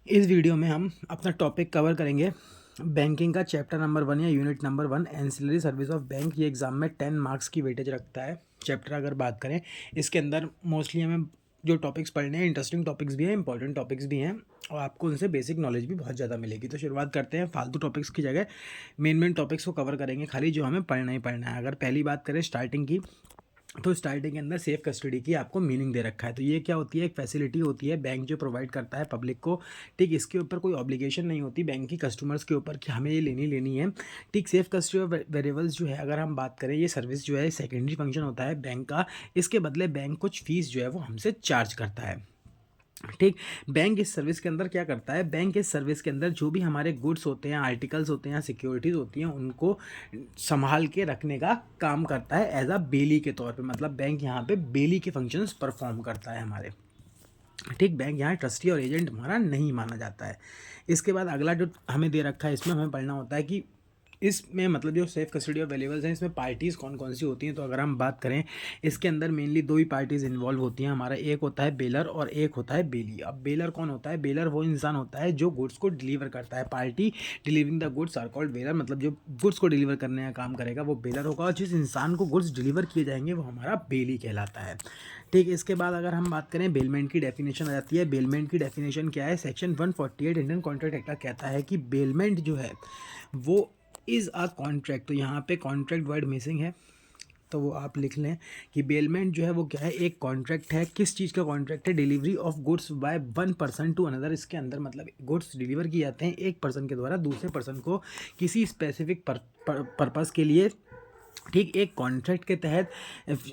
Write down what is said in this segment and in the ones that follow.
इस वीडियो में हम अपना टॉपिक कवर करेंगे बैंकिंग का चैप्टर नंबर 1 या unit number 1 ancillary service of bank. ये एग्जाम में 10 मार्क्स की वेटेज रखता है चैप्टर। अगर बात करें इसके अंदर मोस्टली हमें जो टॉपिक्स पढ़ने हैं, इंटरेस्टिंग टॉपिक्स भी हैं, इंपॉर्टेंट टॉपिक्स भी हैं और आपको उनसे बेसिक नॉलेज भी बहुत ज़्यादा मिलेगी। तो शुरुआत करते हैं। फालतू टॉपिक्स की जगह मेन टॉपिक्स को कवर करेंगे, खाली जो हमें पढ़ना ही पढ़ना है। अगर पहली बात करें स्टार्टिंग की, तो स्टार्टिंग के अंदर सेफ कस्टडी की आपको मीनिंग दे रखा है। तो ये क्या होती है? एक फैसिलिटी होती है बैंक जो प्रोवाइड करता है पब्लिक को। ठीक, इसके ऊपर कोई ऑब्लिगेशन नहीं होती बैंक की कस्टमर्स के ऊपर कि हमें ये लेनी है। ठीक, सेफ कस्टडी ऑफ वेरिएबल्स जो है, अगर हम बात करें, ये सर्विस जो है सेकेंडरी फंक्शन होता है बैंक का। इसके बदले बैंक कुछ फीस जो है वो हमसे चार्ज करता है। ठीक, बैंक इस सर्विस के अंदर क्या करता है? बैंक इस सर्विस के अंदर जो भी हमारे गुड्स होते हैं, आर्टिकल्स होते हैं, सिक्योरिटीज़ होती हैं, उनको संभाल के रखने का काम करता है एज अ बेली के तौर पे। मतलब बैंक यहाँ पे बेली के फंक्शंस परफॉर्म करता है हमारे। ठीक, बैंक यहाँ ट्रस्टी और एजेंट हमारा नहीं माना जाता है। इसके बाद अगला जो हमें दे रखा है, इसमें हमें पढ़ना होता है कि इसमें मतलब जो सेफ कस्टडी ऑफ वेरिएबल्स हैं, इसमें पार्टीज़ कौन कौन सी होती हैं। तो अगर हम बात करें, इसके अंदर मेनली दो ही पार्टीज़ इन्वॉल्व होती हैं हमारा। एक होता है बेलर और एक होता है बेली। अब बेलर कौन होता है? बेलर वो इंसान होता है जो गुड्स को डिलीवर करता है। Party delivering the goods are called bailor. मतलब जो गुड्स को डिलीवर करने का काम करेगा वो बेलर होगा, और जिस इंसान को गुड्स डिलीवर किए जाएंगे वो हमारा बेली कहलाता है। ठीक, इसके बाद अगर हम बात करें, बेलमेंट की डेफिनेशन आ जाती है। बेलमेंट की डेफिनेशन क्या है? सेक्शन 148 इंडियन कॉन्ट्रैक्ट एक्ट कहता है कि बेलमेंट जो है वो इज़ अ कॉन्ट्रैक्ट। तो यहाँ पे कॉन्ट्रैक्ट वर्ड मिसिंग है, तो वो आप लिख लें कि बेलमेंट जो है वो क्या है? एक कॉन्ट्रैक्ट है। किस चीज़ का कॉन्ट्रैक्ट है? Delivery of goods by one person to another. इसके अंदर मतलब गुड्स डिलीवर किए जाते हैं एक पर्सन के द्वारा दूसरे पर्सन को किसी स्पेसिफिक पर्पज़ के लिए। ठीक, एक कॉन्ट्रैक्ट के तहत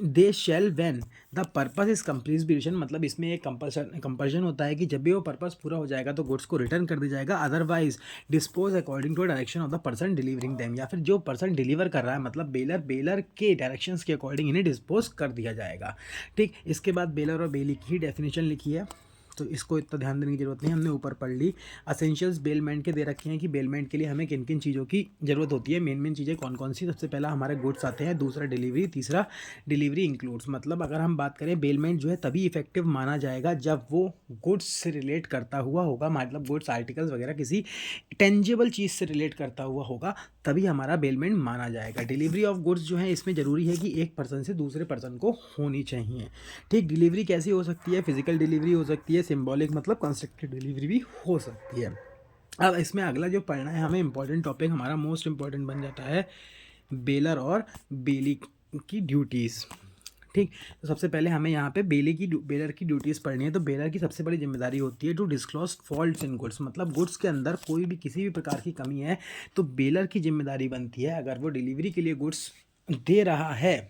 दे shell when the purpose is completion. मतलब इसमें एक कंपल्शन होता है कि जब भी वो पर्पस पूरा हो जाएगा तो गुड्स को रिटर्न कर दिया जाएगा। Otherwise dispose according to direction of the person delivering them. या फिर जो पर्सन डिलीवर कर रहा है, मतलब बेलर के डायरेक्शंस के अकॉर्डिंग इन्हें डिस्पोज कर दिया जाएगा। ठीक, इसके बाद बेलर और बेली की डेफिनेशन लिखी है, तो इसको इतना ध्यान देने की जरूरत नहीं, हमने ऊपर पढ़ ली। असेंशियल्स बेलमेंट के दे रखे हैं कि बेलमेंट के लिए हमें किन किन चीज़ों की ज़रूरत होती है। मेन चीज़ें कौन कौन सी? सबसे पहला हमारे गुड्स आते हैं, दूसरा डिलीवरी, तीसरा डिलीवरी इंक्लूड्स। मतलब अगर हम बात करें, बेलमेंट जो है तभी इफेक्टिव माना जाएगा जब वो गुड्स से रिलेट करता हुआ होगा। मतलब गुड्स, आर्टिकल्स वगैरह किसी टेंजिबल चीज़ से रिलेट करता हुआ होगा, तभी हमारा बेलमेंट माना जाएगा। डिलीवरी ऑफ गुड्स जो है, इसमें ज़रूरी है कि एक पर्सन से दूसरे पर्सन को होनी चाहिए। ठीक, डिलीवरी कैसी हो सकती है? फिजिकल डिलीवरी हो सकती है, सिंबॉलिक मतलब कंस्ट्रक्टेड डिलीवरी भी हो सकती है। अब इसमें अगला जो पढ़ना है हमें, इंपॉर्टेंट टॉपिक हमारा मोस्ट इंपॉर्टेंट बन जाता है बेलर और बेली की ड्यूटीज़। ठीक, तो सबसे पहले हमें यहाँ पे बेलर की ड्यूटीज़ पढ़नी है। तो बेलर की सबसे बड़ी जिम्मेदारी होती है to disclose faults in goods. मतलब गुड्स के अंदर कोई भी किसी भी प्रकार की कमी है तो बेलर की जिम्मेदारी बनती है। अगर वो डिलीवरी के लिए गुड्स दे रहा है,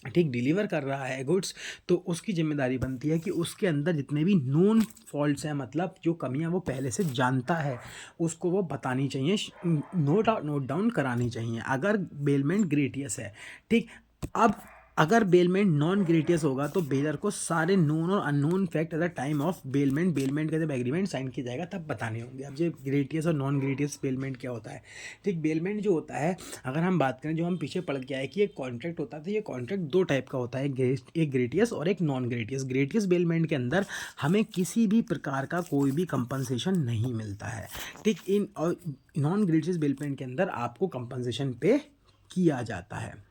ठीक, डिलीवर कर रहा है गुड्स, तो उसकी जिम्मेदारी बनती है कि उसके अंदर जितने भी नोन फॉल्ट्स हैं, मतलब जो कमियां वो पहले से जानता है, उसको वो बतानी चाहिए, नोट डाउन करानी चाहिए। अगर बेलमेंट ग्रेटियस है, ठीक, अब अगर बेलमेंट नॉन ग्रेटियस होगा तो बेलर को सारे नोन और unknown fact eight the time of bailment का जब एग्रीमेंट साइन किया जाएगा तब बताने होंगे। अब ये ग्रेटियस और नॉन ग्रेटियस बेलमेंट क्या होता है? ठीक, बेलमेंट जो होता है, अगर हम बात करें, जो हम पीछे पढ़ के आए कि एक कॉन्ट्रैक्ट होता था, ये कॉन्ट्रैक्ट दो टाइप का होता है, एक ग्रेटियस और एक नॉन ग्रेटियस। ग्रेटियस बेलमेंट के अंदर हमें किसी भी प्रकार का कोई भी कंपनसेशन नहीं मिलता है। ठीक, इन और नॉन ग्रेटियस बेलमेंट के अंदर आपको कंपनसेशन पे किया जाता है।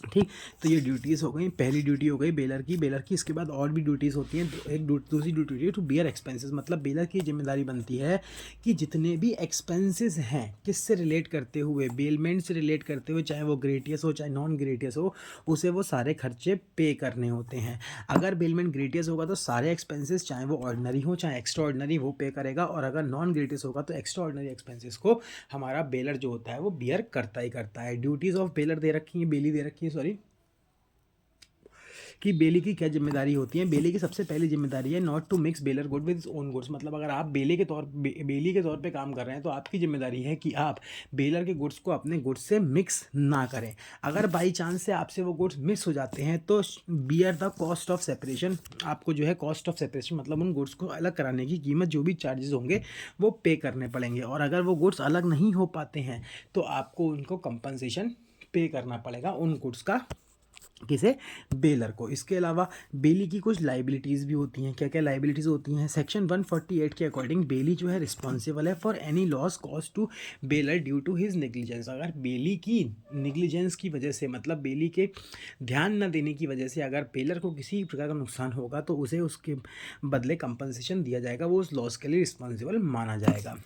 ठीक, तो ये ड्यूटीज़ हो गई। पहली ड्यूटी हो गई बेलर की। इसके बाद और भी ड्यूटीज़ होती हैं। दूसरी ड्यूटी होती है टू बियर एक्सपेंसेस। मतलब बेलर की जिम्मेदारी बनती है कि जितने भी एक्सपेंसेस हैं, किससे रिलेट करते हुए? बेलमेंट से रिलेट करते हुए, चाहे वो ग्रेटियस हो चाहे नॉन ग्रेटियस हो, उसे वो सारे खर्चे पे करने होते हैं। अगर बेलमेंट ग्रेटियस होगा तो सारे एक्सपेंसेस, चाहे वो ऑर्डिनरी हो चाहे एक्स्ट्रा ऑर्डिनरी, वो पे करेगा। और अगर नॉन ग्रेटियस होगा तो एक्स्ट्रा ऑर्डिनरी एक्सपेंसेस को हमारा बेलर जो होता है वो बियर करता ही करता है। ड्यूटीज़ ऑफ बेलर दे रखी है, बेली दे रखी है, सॉरी, कि बेली की क्या जिम्मेदारी होती है। बेली की सबसे पहली जिम्मेदारी है not to mix bailor good with own goods. मतलब अगर आप बेली के तौर पे काम कर रहे हैं तो आपकी जिम्मेदारी है कि आप बेलर के गुड्स को अपने गुड्स से मिक्स ना करें। अगर बाई चांस से आपसे वो गुड्स मिक्स हो जाते हैं तो bear the cost of separation. आपको जो है कॉस्ट ऑफ सेपरेशन, मतलब उन गुड्स को अलग कराने की कीमत, जो भी चार्जेस होंगे वो पे करने पड़ेंगे। और अगर वो गुड्स अलग नहीं हो पाते हैं तो आपको उनको कंपनसेशन पे करना पड़ेगा उन गुड्स का किसे? बेलर को। इसके अलावा बेली की कुछ लाइबिलिटीज़ भी होती हैं। क्या क्या लाइबिलिटीज़ होती हैं? सेक्शन 148 के अकॉर्डिंग बेली जो है रिस्पॉन्सिबल है for any loss cause to bailor due to his negligence. अगर बेली की नेग्लिजेंस की वजह से, मतलब बेली के ध्यान न देने की वजह से अगर बेलर को किसी प्रकार का नुकसान होगा तो उसे उसके बदले कंपनसेशन दिया जाएगा, वो उस लॉस के लिए रिस्पॉन्सिबल माना जाएगा।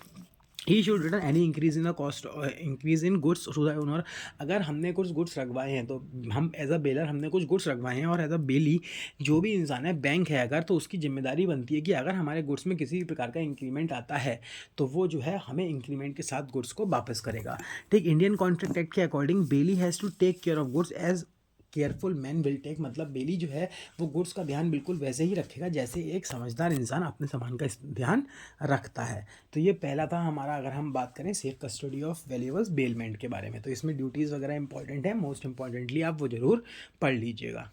He should return any increase in the cost, increase in goods to the owner. अगर हमने कुछ गुड्स रखवाए हैं तो हम एज अ बेलर हमने कुछ गुड्स रखवाए हैं, और एज अ बेली जो भी इंसान है, बैंक है अगर, तो उसकी जिम्मेदारी बनती है कि अगर हमारे गुड्स में किसी भी प्रकार का इंक्रीमेंट आता है तो वो जो है हमें इंक्रीमेंट के साथ गुड्स को वापस करेगा। ठीक, इंडियन कॉन्ट्रैक्ट एक्ट के according bailee has to take care of goods as careful man will take. मतलब बेली जो है वो गुड्स का ध्यान बिल्कुल वैसे ही रखेगा जैसे एक समझदार इंसान अपने सामान का ध्यान रखता है। तो ये पहला था हमारा, अगर हम बात करें safe custody of valuables bailment के बारे में। तो इसमें ड्यूटीज़ वगैरह इंपॉर्टेंट है, मोस्ट इंपॉर्टेंटली आप वो ज़रूर पढ़ लीजिएगा।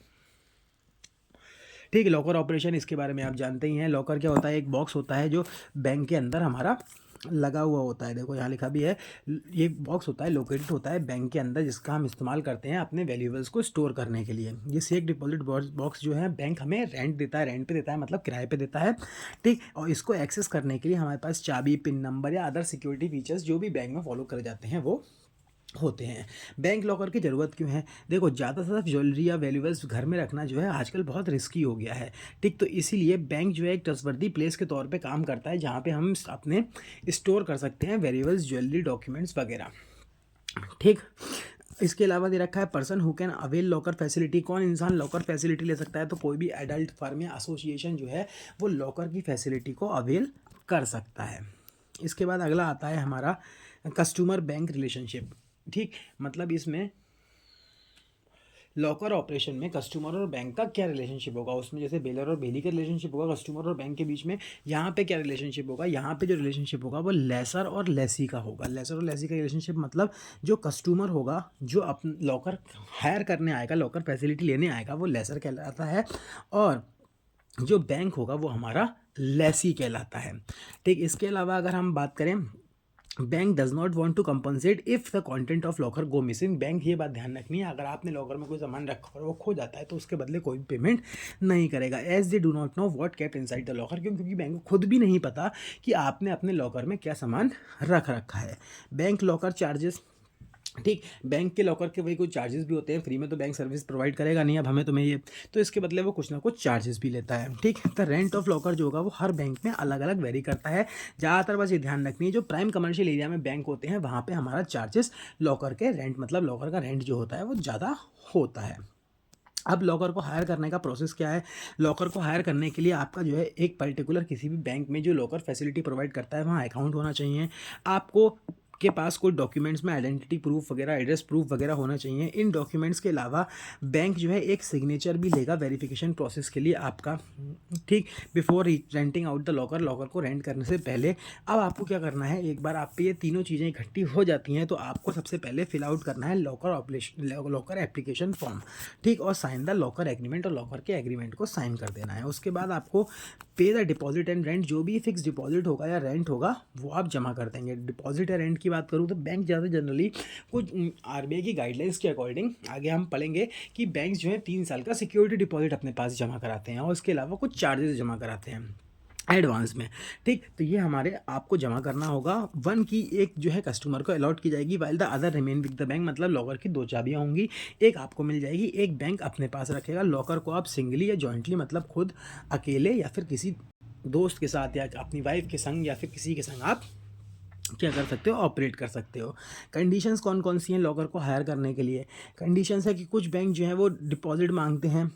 ठीक है, लॉकर ऑपरेशन, इसके बारे में आप जानते ही हैं। लॉकर क्या होता है? एक बॉक्स होता है जो बैंक के अंदर हमारा लगा हुआ होता है। देखो यहाँ लिखा भी है, ये बॉक्स होता है, लोकेटेड होता है बैंक के अंदर, जिसका हम इस्तेमाल करते हैं अपने वैल्यूएबल्स को स्टोर करने के लिए। ये सेफ डिपॉजिट बॉक्स जो है बैंक हमें रेंट देता है, रेंट पे देता है मतलब किराए पे देता है। ठीक, और इसको एक्सेस करने के लिए हमारे पास चाबी, पिन नंबर या अदर सिक्योरिटी फीचर्स जो भी बैंक में फॉलो करे जाते हैं वो होते हैं। बैंक लॉकर की ज़रूरत क्यों है? देखो, ज़्यादा से ज़्यादा ज्वेलरी या वैल्यूएबल्स घर में रखना जो है आजकल बहुत रिस्की हो गया है। ठीक, तो इसीलिए बैंक जो है एक ट्रस्टवर्दी प्लेस के तौर पे काम करता है जहाँ पे हम अपने स्टोर कर सकते हैं वैल्यूएबल्स, ज्वेलरी, डॉक्यूमेंट्स वगैरह। ठीक, इसके अलावा दे रखा है person who can avail locker facility. कौन इंसान लॉकर फैसिलिटी ले सकता है? तो कोई भी एडल्ट फर्म या एसोसिएशन जो है वो लॉकर की फैसिलिटी को अवेल कर सकता है। इसके बाद अगला आता है हमारा कस्टमर बैंक रिलेशनशिप। ठीक, मतलब इसमें लॉकर ऑपरेशन में कस्टमर और बैंक का क्या रिलेशनशिप होगा, उसमें जैसे बेलर और बेली का रिलेशनशिप होगा कस्टमर और बैंक के बीच में, यहाँ पे क्या रिलेशनशिप होगा? यहाँ पे जो रिलेशनशिप होगा वो लेसर और लेसी का होगा। लेसर और लेसी का रिलेशनशिप मतलब जो कस्टमर होगा जो अपन लॉकर हायर करने आएगा, लॉकर फैसिलिटी लेने आएगा, वो लेसर कहलाता है, और जो बैंक होगा वो हमारा लेसी कहलाता है। ठीक, इसके अलावा अगर हम बात करें, bank does not want to compensate if the content of locker go missing. Bank ये बात ध्यान रखनी है, अगर आपने लॉकर में कोई सामान रखा और वो खो जाता है तो उसके बदले कोई पेमेंट नहीं करेगा। As they do not know what kept inside the locker, क्योंकि बैंक को खुद भी नहीं पता कि आपने अपने लॉकर में क्या सामान रख रखा है। Bank locker charges. ठीक, बैंक के लॉकर के वही कुछ चार्जेस भी होते हैं, फ्री में तो बैंक सर्विस प्रोवाइड करेगा नहीं अब हमें तुम्हें ये, तो इसके बदले वो कुछ ना कुछ चार्जेस भी लेता है। ठीक, तो रेंट ऑफ लॉकर जो होगा वो हर बैंक में अलग अलग वेरी करता है। ज़्यादातर बस ये ध्यान रखनी है, जो प्राइम कमर्शियल एरिया में बैंक होते हैं वहाँ पे हमारा चार्जेस लॉकर के रेंट, मतलब लॉकर का रेंट जो होता है वो ज़्यादा होता है। अब लॉकर को हायर करने का प्रोसेस क्या है? लॉकर को हायर करने के लिए आपका जो है एक पर्टिकुलर किसी भी बैंक में जो लॉकर फैसिलिटी प्रोवाइड करता है वहाँ अकाउंट होना चाहिए। आपको के पास कोई डॉक्यूमेंट्स में आइडेंटिटी प्रूफ वगैरह, एड्रेस प्रूफ वगैरह होना चाहिए। इन डॉक्यूमेंट्स के अलावा बैंक जो है एक सिग्नेचर भी लेगा वेरिफिकेशन प्रोसेस के लिए आपका। ठीक, before renting out the locker, locker को रेंट करने से पहले। अब आपको क्या करना है, एक बार आप पे ये तीनों चीज़ें इकट्ठी हो जाती हैं तो आपको सबसे पहले फिल आउट करना है लॉकर एप्लीकेशन फॉर्म। ठीक, और साइन द लॉकर एग्रीमेंट, और लॉकर के एग्रीमेंट को साइन कर देना है। उसके बाद आपको पे द डिपॉजिट एंड रेंट, जो भी फिक्स डिपॉजिट होगा या रेंट होगा वो आप जमा कर देंगे। डिपॉजिट या रेंट की बात करूँ तो बैंक ज़्यादा जनरली कुछ आरबीआई की गाइडलाइंस के अकॉर्डिंग आगे हम पढ़ेंगे कि बैंक जो है 3 साल का सिक्योरिटी डिपॉजिट अपने पास जमा कराते हैं और उसके अलावा कुछ चार्जेस जमा कराते हैं एडवांस में। ठीक, तो ये हमारे आपको जमा करना होगा। 1 की एक जो है कस्टमर को अलॉट की जाएगी, while the other remain with the bank, मतलब लॉकर की 2 चाबियाँ होंगी, एक आपको मिल जाएगी, एक बैंक अपने पास रखेगा। लॉकर को आप सिंगली या जॉइंटली, मतलब खुद अकेले या फिर किसी दोस्त के साथ या अपनी वाइफ के संग या फिर किसी के संग आप क्या कर सकते हो, ऑपरेट कर सकते हो। कंडीशंस कौन कौन सी हैं लॉकर को हायर करने के लिए? कंडीशंस है कि कुछ बैंक जो है वो डिपॉजिट मांगते हैं,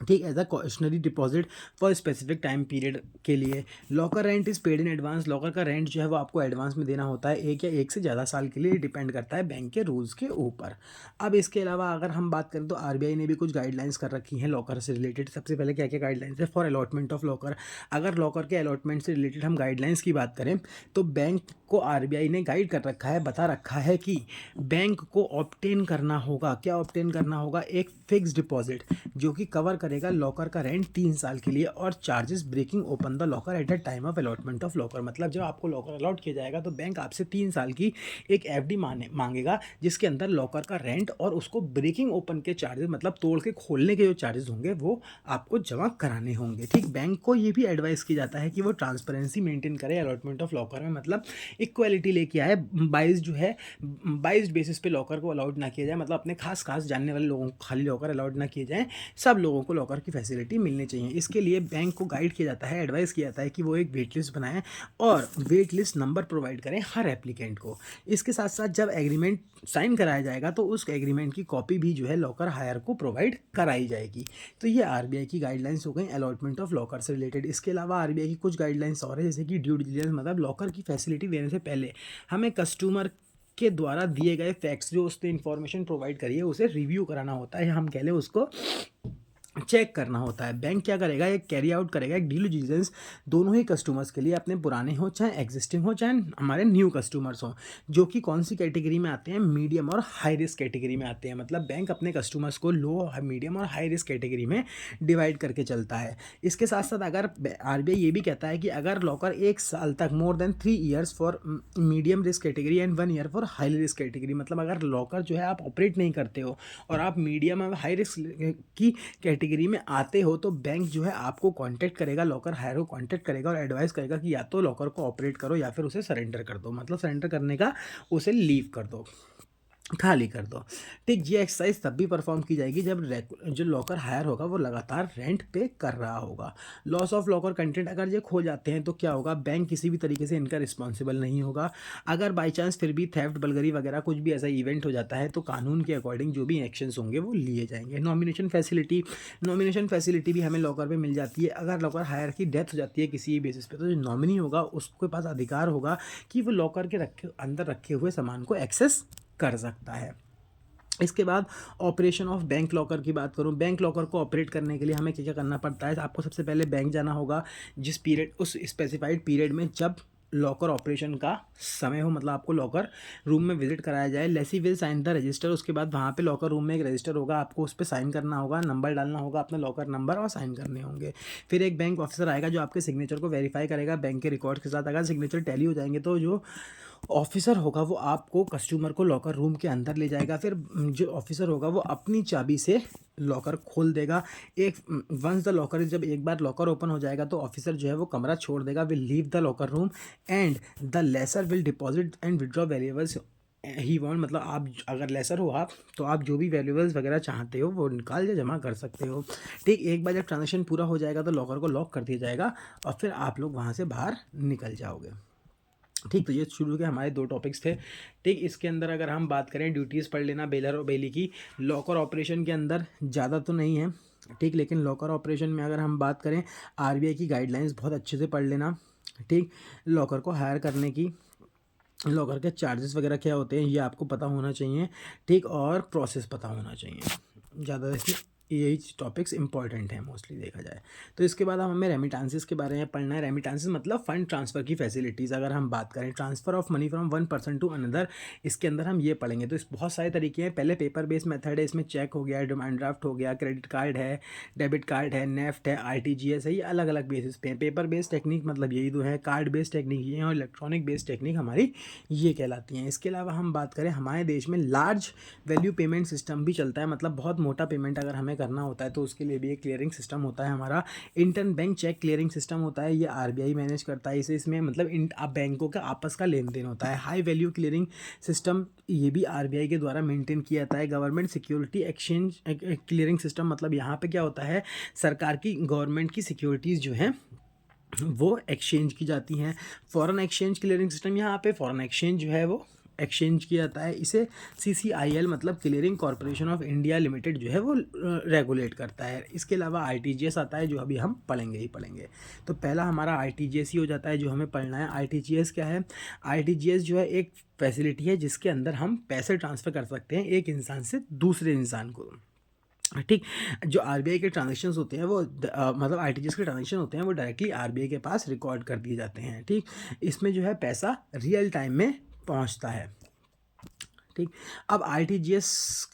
ठीक, as a cautionary deposit for specific time period के लिए। Locker rent is paid in advance, locker का रेंट जो है वो आपको एडवांस में देना होता है, एक या एक से ज़्यादा साल के लिए, डिपेंड करता है बैंक के रूल्स के ऊपर। अब इसके अलावा अगर हम बात करें तो आरबीआई ने भी कुछ गाइडलाइंस कर रखी हैं लॉकर से रिलेटेड। सबसे पहले क्या क्या गाइडलाइंस है? फॉर अलॉटमेंट ऑफ लॉकर, अगर लॉकर के अलॉटमेंट से रिलेटेड हम गाइडलाइंस की बात करें तो बैंक को आरबीआई ने गाइड कर रखा है, बता रखा है कि बैंक को ऑब्टेन करना होगा, क्या ऑब्टेन करना होगा? एक फिक्स डिपॉजिट जो कि कवर करे करेगा लॉकर का रेंट 3 साल के लिए और charges breaking open the locker at the time of allotment of locker. मतलब जब आपको लॉकर अलॉट किया जाएगा तो बैंक आपसे 3 साल की एक एफडी मांगेगा जिसके अंदर लॉकर का रेंट और उसको ब्रेकिंग ओपन के चार्जेस मतलब तोड़ के खोलने के जो चार्जेस होंगे वो आपको जमा कराने होंगे। ठीक, बैंक को ये भी एडवाइस किया जाता है कि वो ट्रांसपेरेंसी मेंटेन करे अलॉटमेंट ऑफ लॉकर में, मतलब इक्वालिटी लेके आए, बाइज्ड बेसिस पे लॉकर को अलाउड ना किया जाए, मतलब अपने खास जानने वाले लोगों को खाली लॉकर अलाउड ना किए जाएँ, सब लोगों को लॉकर की फैसिलिटी मिलनी चाहिए। इसके लिए बैंक को गाइड किया जाता है, एडवाइस किया जाता है कि वो एक वेट लिस्ट बनाएं और वेट लिस्ट नंबर प्रोवाइड करें हर एप्लीकेंट को। इसके साथ साथ जब एग्रीमेंट साइन कराया जाएगा तो उस एग्रीमेंट की कॉपी भी जो है लॉकर हायर को प्रोवाइड कराई जाएगी। तो ये आरबीआई की गाइडलाइंस हो गई अलॉटमेंट ऑफ लॉकर से रिलेटेड। इसके अलावा आरबीआई की कुछ गाइडलाइंस और है, जैसे कि ड्यू डिलिजेंस, मतलब लॉकर की फैसिलिटी देने से पहले हमें कस्टमर के द्वारा दिए गए फैक्ट्स जो उसने इन्फॉर्मेशन प्रोवाइड करी है उसे रिव्यू कराना होता है, हम कह लें उसको चेक करना होता है। बैंक क्या करेगा, एक कैरी आउट करेगा एक ड्यू डिलिजेंस दोनों ही कस्टमर्स के लिए, अपने पुराने हो चाहे एग्जिस्टिंग हो चाहे हमारे न्यू कस्टमर्स हो, जो कि कौन सी कैटेगरी में आते हैं, मीडियम और हाई रिस्क कैटेगरी में आते हैं। मतलब बैंक अपने कस्टमर्स को लो, मीडियम और हाई रिस्क कैटेगरी में डिवाइड करके चलता है। इसके साथ साथ अगर आरबीआई ये भी कहता है कि अगर लॉकर 1 साल तक more than 3 years for medium risk category and 1 year for high risk category, मतलब अगर लॉकर जो है आप ऑपरेट नहीं करते हो और आप मीडियम और हाई रिस्क की कैटेगरी में आते हो तो बैंक जो है आपको कांटेक्ट करेगा, लॉकर हायर को कांटेक्ट करेगा और एडवाइस करेगा कि या तो लॉकर को ऑपरेट करो या फिर उसे सरेंडर कर दो, मतलब सरेंडर करने का उसे लीव कर दो, खाली कर दो। ठीक, ये एक्सरसाइज तब भी परफॉर्म की जाएगी जब जो लॉकर हायर होगा वो लगातार रेंट पे कर रहा होगा। लॉस ऑफ लॉकर कंटेंट अगर ये खो जाते हैं तो क्या होगा, बैंक किसी भी तरीके से इनका रिस्पॉन्सिबल नहीं होगा। अगर बाई चांस फिर भी थेफ्ट, बलगरी वगैरह कुछ भी ऐसा इवेंट हो जाता है तो कानून के अकॉर्डिंग जो भी एक्शंस होंगे वो लिए जाएंगे। नॉमिनेशन फैसिलिटी भी हमें लॉकर पे मिल जाती है। अगर लॉकर हायर की डेथ हो जाती है किसी बेसिस पे तो जो नॉमिनी होगा उसके पास अधिकार होगा कि वो लॉकर के अंदर रखे हुए सामान को एक्सेस कर सकता है। इसके बाद ऑपरेशन ऑफ बैंक लॉकर की बात करूं, बैंक लॉकर को ऑपरेट करने के लिए हमें क्या क्या करना पड़ता है। आपको सबसे पहले बैंक जाना होगा जिस पीरियड, उस स्पेसिफाइड पीरियड में जब लॉकर ऑपरेशन का समय हो, मतलब आपको लॉकर रूम में विजिट कराया जाए। Lessee will sign the register, उसके बाद वहाँ पे लॉकर रूम में एक रजिस्टर होगा, आपको उस पर साइन करना होगा, नंबर डालना होगा अपना लॉकर नंबर और साइन करने होंगे। फिर एक बैंक ऑफिसर आएगा जो आपके सिग्नेचर को वेरीफाई करेगा बैंक के रिकॉर्ड के साथ। अगर सिग्नेचर टैली हो जाएंगे तो जो ऑफिसर होगा वो आपको कस्टमर को लॉकर रूम के अंदर ले जाएगा। फिर जो ऑफिसर होगा वो अपनी चाबी से लॉकर खोल देगा। एक वंस द लॉकर, जब एक बार लॉकर ओपन हो जाएगा तो ऑफिसर जो है वो कमरा छोड़ देगा, will leave the locker room and the lesser will deposit and withdraw valuables he want, मतलब आप अगर लेसर हो आप तो आप जो भी वैल्यूएबल्स वगैरह चाहते हो वो निकाल या जमा कर सकते हो। ठीक, एक बार जब ट्रांजेक्शन पूरा हो जाएगा तो लॉकर को लॉक कर दिया जाएगा और फिर आप लोग वहाँ से बाहर निकल जाओगे। ठीक, तो ये शुरू के हमारे 2 टॉपिक्स थे। ठीक, इसके अंदर अगर हम बात करें ड्यूटीज़ पढ़ लेना बेलर और बेली की। लॉकर ऑपरेशन के अंदर ज़्यादा तो नहीं है, ठीक, लेकिन लॉकर ऑपरेशन में अगर हम बात करें आरबीआई की गाइडलाइंस बहुत अच्छे से पढ़ लेना। ठीक, लॉकर को हायर करने की, लॉकर के चार्जेस वगैरह क्या होते हैं ये आपको पता होना चाहिए। ठीक, और प्रोसेस पता होना चाहिए। ज़्यादा इसमें यही टॉपिक्स इंपॉर्टेंट हैं मोस्टली देखा जाए। तो इसके बाद हमें रेमिटेंसेस के बारे में पढ़ना है। रेमिटेंसेस मतलब फंड ट्रांसफ़र की फैसिलिटीज़। अगर हम बात करें transfer of money from one person to another, इसके अंदर हम ये पढ़ेंगे। तो इस बहुत सारे तरीके हैं। पहले पेपर बेस्ड मेथड है, इसमें चेक हो गया, डिमांड ड्राफ्ट हो गया, क्रेडिट कार्ड है, डेबिट कार्ड है, नेफ्ट है, आरटीजीएस है, ये अलग अलग बेसिस पे हैं। पेपर बेस्ड टेक्निक मतलब यही दो है, कार्ड बेस्ड टेक्निक ये है और इलेक्ट्रॉनिक बेस्ड टेक्निक हमारी ये कहलाती हैं। इसके अलावा हम बात करें हमारे देश में लार्ज वैल्यू पेमेंट सिस्टम भी चलता है, मतलब बहुत मोटा पेमेंट अगर हमें करना होता है तो उसके लिए भी एक क्लियरिंग सिस्टम होता है हमारा। Inter bank cheque clearing system होता है, ये आरबीआई मैनेज करता है इसे। इसमें मतलब बैंकों का आपस का लेन देन होता है। हाई वैल्यू क्लियरिंग सिस्टम ये भी आरबीआई के द्वारा मेंटेन किया जाता है। Government security exchange clearing system मतलब यहाँ पे क्या होता है, सरकार की, गवर्नमेंट की सिक्योरिटीज़ जो हैं वो एक्सचेंज की जाती हैं। फॉरेन एक्सचेंज क्लियरिंग सिस्टम, यहाँ पे फॉरेन एक्सचेंज जो है वो एक्सचेंज किया जाता है। इसे CCIL मतलब clearing corporation of India limited जो है वो रेगुलेट करता है। इसके अलावा RTGS आता है जो अभी हम पढ़ेंगे ही पढ़ेंगे। तो पहला हमारा RTGS ही हो जाता है जो हमें पढ़ना है। RTGS क्या है? RTGS जो है एक फैसिलिटी है जिसके अंदर हम पैसे ट्रांसफ़र कर सकते हैं एक इंसान से दूसरे इंसान को। ठीक, जो आरबीआई के ट्रांजेक्शन्स होते हैं वो मतलब आरटीजीएस के ट्रांजेक्शन होते हैं वो डायरेक्टली आरबीआई के पास रिकॉर्ड कर दिए जाते हैं। ठीक, इसमें जो है पैसा रियल टाइम में पहुंचता है। ठीक। अब आरटीजीएस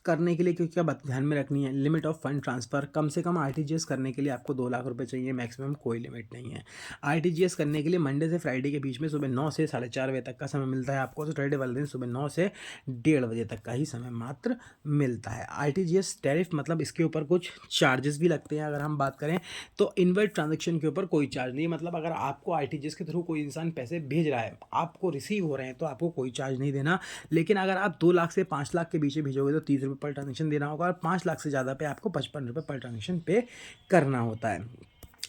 करने के लिए क्या बात ध्यान में रखनी है, लिमिट ऑफ फंड ट्रांसफ़र कम से कम आरटीजीएस करने के लिए आपको 2 लाख रुपए चाहिए, मैक्सिमम कोई लिमिट नहीं है। आरटीजीएस करने के लिए मंडे से फ्राइडे के बीच में सुबह 9 से 4:30 बजे तक का समय मिलता है आपको। सैटरडे वाले दिन सुबह 9 से 1:30 बजे तक का ही समय मात्र मिलता है। आरटीजीएस टैरिफ मतलब इसके ऊपर कुछ चार्जेस भी लगते हैं। अगर हम बात करें तो इनवर्ट ट्रांजेक्शन के ऊपर कोई चार्ज नहीं है, मतलब अगर आपको आरटीजीएस के थ्रू कोई इंसान पैसे भेज रहा है, आपको रिसीव हो रहे हैं, तो आपको कोई चार्ज नहीं देना। लेकिन अगर आप 2 लाख से 5 लाख के बीच में भेजोगे तो 30 रुपये पर ट्रांजेक्शन देना होगा, और 5 लाख से ज़्यादा पे आपको 55 रुपये पर ट्रांजेक्शन पे करना होता है।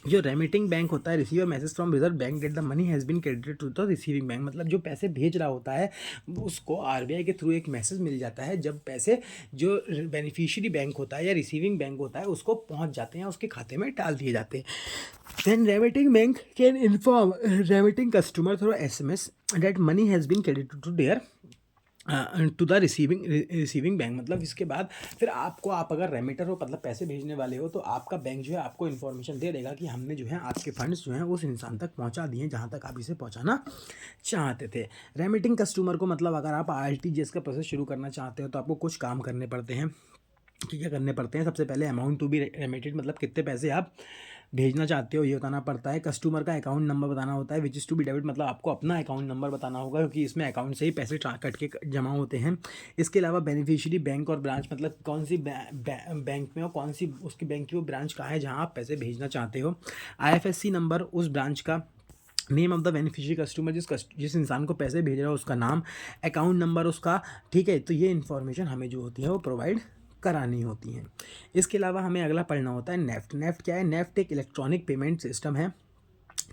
जो रेमिटिंग बैंक होता है, receiver message from Reserve Bank that the money has been credited to the receiving bank, मतलब जो पैसे भेज रहा होता है उसको आरबीआई के थ्रू एक मैसेज मिल जाता है जब पैसे जो बेनिफिशियरी बैंक होता है या रिसीविंग बैंक होता है उसको पहुंच जाते हैं, उसके खाते में डाल दिए जाते हैं। Then remitting bank can inform remitting customer through SMS that money has been credited to there to the receiving bank, मतलब इसके बाद फिर आपको, आप अगर रेमिटर हो मतलब पैसे भेजने वाले हो, तो आपका बैंक जो है आपको इन्फॉर्मेशन दे देगा कि हमने जो है आपके फंड्स जो हैं उस इंसान तक पहुंचा दिए जहां तक आप इसे पहुंचाना चाहते थे। रेमिटिंग कस्टमर को मतलब अगर आप आरटीजीएस का प्रोसेस शुरू करना चाहते हो तो आपको कुछ काम करने पड़ते हैं। क्या करने पड़ते हैं? सबसे पहले अमाउंट टू बी रेमिटेड, मतलब कितने पैसे आप भेजना चाहते हो ये बताना पड़ता है। कस्टमर का अकाउंट नंबर बताना होता है, which is to be debit, मतलब आपको अपना अकाउंट नंबर बताना होगा क्योंकि इसमें अकाउंट से ही पैसे कट के जमा होते हैं। इसके अलावा बेनिफिशियरी बैंक और ब्रांच, मतलब कौन सी बैंक में हो, कौन सी उसकी बैंक की वो ब्रांच कहाँ है जहाँ आप पैसे भेजना चाहते हो। आईएफएससी नंबर उस ब्रांच का, name of the beneficiary customer, जिस इंसान को पैसे भेज रहा है उसका नाम, अकाउंट नंबर उसका, ठीक है। तो ये इन्फॉर्मेशन हमें जो होती है वो प्रोवाइड करानी होती हैं। इसके अलावा हमें अगला पढ़ना होता है नेफ्ट। नेफ्ट क्या है? नेफ्ट एक इलेक्ट्रॉनिक पेमेंट सिस्टम है,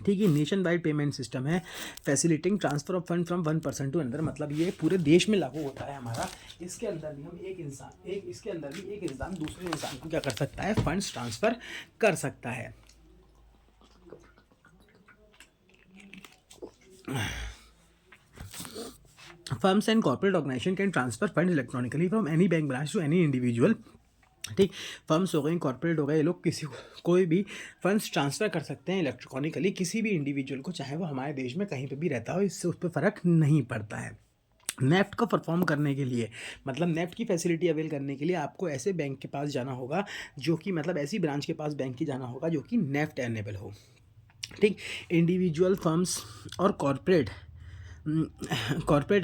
ठीक है, नेशन वाइड पेमेंट सिस्टम है, facilitating transfer of fund from one person to another, मतलब ये पूरे देश में लागू होता है हमारा। इसके अंदर भी हम इसके अंदर भी एक इंसान दूसरे इंसान को क्या कर सकता है? फंड्स ट्रांसफर कर सकता है। Firms and corporate organization can transfer funds electronically from any bank branch to any individual, ठीक। फर्म्स हो गई, कॉर्पोरेट हो गए, ये लोग कोई भी फंड्स ट्रांसफ़र कर सकते हैं इलेक्ट्रॉनिकली किसी भी इंडिविजुअल को, चाहे वो हमारे देश में कहीं पे भी रहता हो, इससे उस पर फ़र्क नहीं पड़ता है। नेफ्ट को परफॉर्म करने के लिए, मतलब नेफ्ट की फैसिलिटी अवेल करने के लिए आपको ऐसे बैंक के पास जाना होगा जो कि, मतलब ऐसी ब्रांच के पास बैंक की जाना होगा जो कि नेफ्ट एनेबल हो, ठीक। इंडिविजुअल फर्म्स और corporate